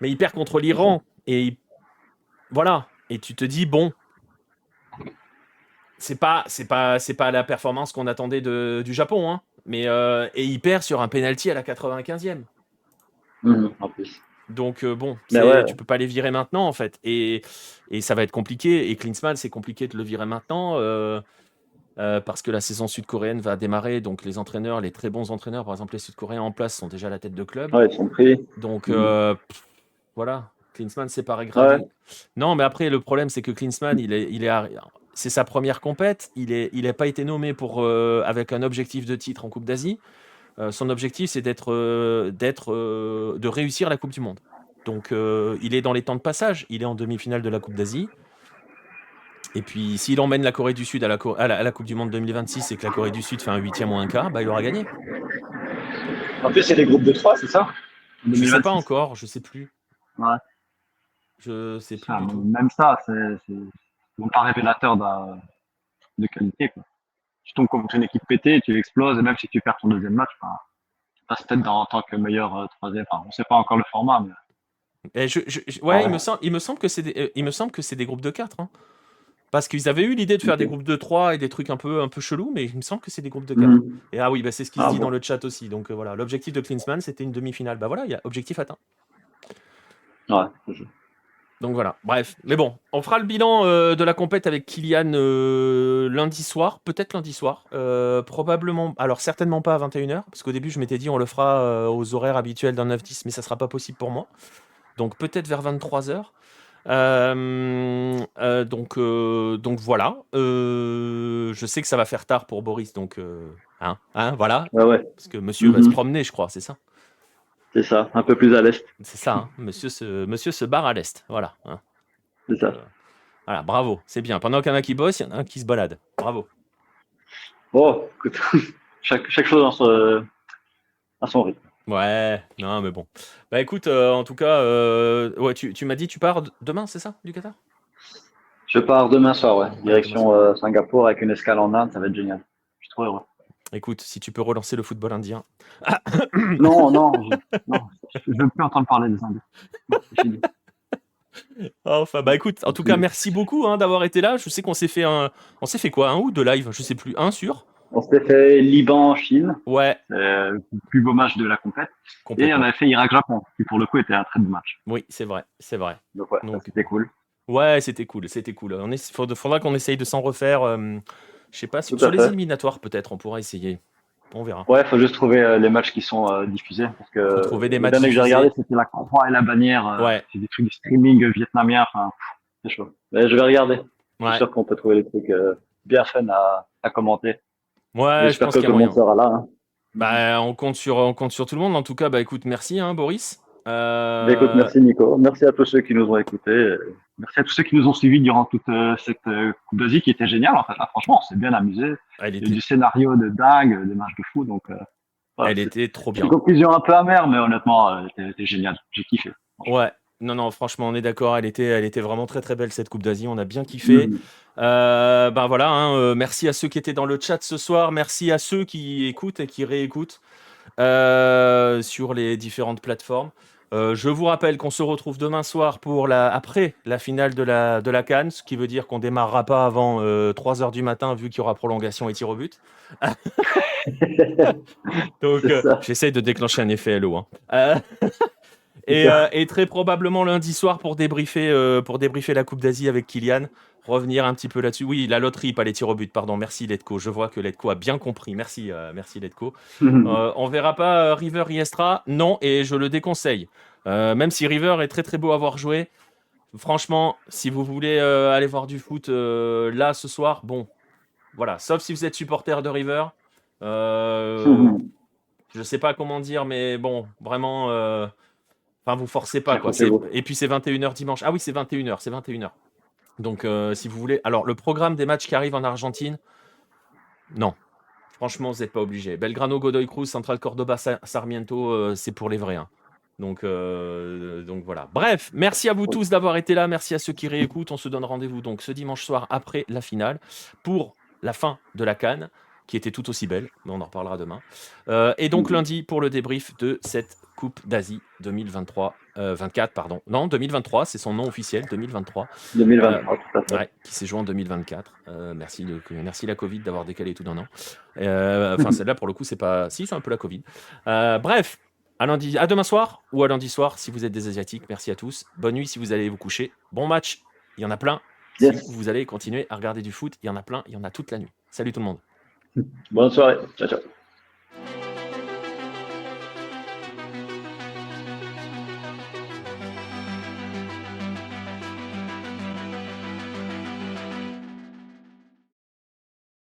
Mais il perd contre C'est ça. l'Iran. Voilà. Et tu te dis, bon, c'est pas la performance qu'on attendait du Japon, hein. Mais, et il perd sur un penalty à la 95e. Mhm. En plus. Donc bon, Mais ouais. tu peux pas les virer maintenant en fait, et ça va être compliqué. Et Klinsmann, c'est compliqué de le virer maintenant parce que la saison sud-coréenne va démarrer. Donc les entraîneurs, les très bons entraîneurs, par exemple les Sud-Coréens en place, sont déjà à la tête de club. Ouais, ils sont pris. Donc Mhm. voilà, Klinsmann c'est pareil Ouais. gravi. Non, mais après le problème c'est que Klinsmann, c'est sa première compète. Il est pas été nommé pour avec un objectif de titre en Coupe d'Asie. Son objectif, c'est de réussir la Coupe du Monde. Donc, il est dans les temps de passage. Il est en demi-finale de la Coupe d'Asie. Et puis, s'il emmène la Corée du Sud à la Coupe du Monde 2026 et que la Corée du Sud fait un huitième ou un quart, bah, il aura gagné. En plus, c'est les groupes de 3, c'est ça? En Je sais pas 2026. encore, je sais plus. Ouais. Je sais plus Ça, du tout. même ça, c'est même pas révélateur d'un. de qualité, quoi. Tu tombes contre une équipe pétée, tu exploses, et même si tu perds ton deuxième match, enfin, tu passes peut-être en tant que meilleur troisième. Enfin, on sait pas encore le format, mais Et ouais, ouais. il me semble que il me semble que c'est des groupes de 4. Hein. Parce qu'ils avaient eu l'idée de faire des Ok. groupes de 3 et des trucs un peu chelous, mais il me semble que c'est des groupes de 4. Mhm. Et ah oui, bah, c'est ce qui se Ah dit dans bon. le chat aussi. Donc voilà, l'objectif de Klinsmann, c'était une demi-finale. Bah voilà, il y a objectif atteint. Ouais. Donc voilà, bref. Mais bon, on fera le bilan de la compète avec Kylian lundi soir, peut-être lundi soir. Probablement, alors certainement pas à 21h, parce qu'au début je m'étais dit on le fera aux horaires habituels d'un 9-10, mais ça sera pas possible pour moi. Donc peut-être vers 23h. Donc voilà. Je sais que ça va faire tard pour Boris, donc voilà. Ouais, ouais. Parce que monsieur va se Mhm. promener, je crois, c'est ça. C'est ça, un peu plus à l'est. C'est ça, hein. Monsieur se barre à l'est, voilà. Hein. C'est Donc, ça. voilà, bravo, c'est bien. Pendant qu'il y en a qui bossent, il y en a un qui se balade. Bravo. Bon, écoute, chaque chose à son rythme. Ouais, non, mais bon. Bah écoute, en tout cas, ouais, tu m'as dit tu pars demain, c'est ça, du Qatar? Je pars demain soir, ouais. Ouais, demain soir. Direction Singapour avec une escale en Inde, ça va être génial. Je suis trop heureux. Écoute, si tu peux relancer le football indien. Non, non, je veux plus entendre parler des Indiens. Non, c'est fini. Enfin, bah écoute, en C'est tout cas, fini. merci beaucoup d'avoir été là. Je sais qu'on s'est fait quoi, un ou deux lives, je sais plus, un sur. On s'était fait Liban-Chine, Ouais, le plus beau match de la compète. Et on complètement. avait fait Irak-Japon, qui pour le coup était un très beau match. Oui, c'est vrai, c'est vrai. Donc ouais, ça Donc, c'était cool. ouais, c'était cool, c'était cool. Faudra qu'on essaye de s'en refaire. Je sais pas, Tout sur à les fait. éliminatoires, peut-être, on pourra essayer. On verra. Ouais, faut juste trouver les matchs qui sont diffusés. Parce Faut que trouver des le matchs dernier que j'ai regardé, diffusés. c'était la croix et la bannière. Ouais, C'est des trucs de streaming vietnamien. Enfin, c'est chaud. Mais je vais regarder. Je suis ouais, sûr qu'on peut trouver des trucs bien fun à commenter. Et ouais, je j'espère pense que qu'il y a tout le monde moyen. sera là. Hein. Mhm. Bah, on compte sur tout le monde. En tout cas, bah écoute, merci, Boris. Ben, écoute, merci Nico. Merci à tous ceux qui nous ont écoutés. Merci à tous ceux qui nous ont suivis durant toute cette Coupe d'Asie qui était géniale. En fait, là, franchement, on s'est bien amusé. Elle Il y a eu était, du scénario de dingue, des matchs de fou. Donc, voilà, elle était trop c'est une bien. conclusion un peu amère, mais honnêtement, elle était géniale. J'ai kiffé. Franchement. Ouais, non, non, franchement, on est d'accord. Elle était vraiment très, très belle cette Coupe d'Asie. On a bien kiffé. Mhm. Ben voilà, merci à ceux qui étaient dans le chat ce soir. Merci à ceux qui écoutent et qui réécoutent sur les différentes plateformes. Je vous rappelle qu'on se retrouve demain soir pour après la finale de la CAN, ce qui veut dire qu'on démarrera pas avant 3h du matin vu qu'il y aura prolongation et tir au but. Donc, C'est ça. j'essaie de déclencher un effet LO. Hein. C'est ça. Et très probablement lundi soir pour débriefer la Coupe d'Asie avec Kylian. Revenir un petit peu là-dessus. Oui, la loterie, pas les tirs au but, pardon. Merci Letco. Je vois que Letco a bien compris. Merci, merci Letco. On verra pas River Riestra, non, et je le déconseille. Même si River est très très beau à voir jouer, franchement, si vous voulez aller voir du foot là ce soir, bon, voilà. Sauf si vous êtes supporter de River. Je sais pas comment dire, mais bon, vraiment. Enfin, vous forcez pas, quoi. Accrochez-vous. Et puis c'est 21h dimanche. Ah oui, c'est 21h, c'est 21h. Donc si vous voulez... Alors, le programme des matchs qui arrivent en Argentine, non. Franchement, vous n'êtes pas obligé. Belgrano, Godoy Cruz, Central Cordoba, Sarmiento, c'est pour les vrais. Hein. Donc voilà. Bref, merci à vous tous d'avoir été là. Merci à ceux qui réécoutent. On se donne rendez-vous donc ce dimanche soir après la finale pour la fin de la CAN, qui était tout aussi belle, mais on en reparlera demain. Et donc lundi pour le débrief de cette Coupe d'Asie 24, pardon. Non, 2023, c'est son nom officiel, 2023. 2023, tout à fait. Ouais, qui s'est joué en 2024. Merci la Covid d'avoir décalé tout d'un an. Enfin, celle-là, pour le coup, c'est pas... Si, c'est un peu la Covid. Bref, à demain soir ou à lundi soir, si vous êtes des Asiatiques. Merci à tous. Bonne nuit si vous allez vous coucher. Bon match, il y en a plein. Yes. Si vous allez continuer à regarder du foot, il y en a plein, il y en a toute la nuit. Salut tout le monde. Bonne soirée. Ciao, ciao.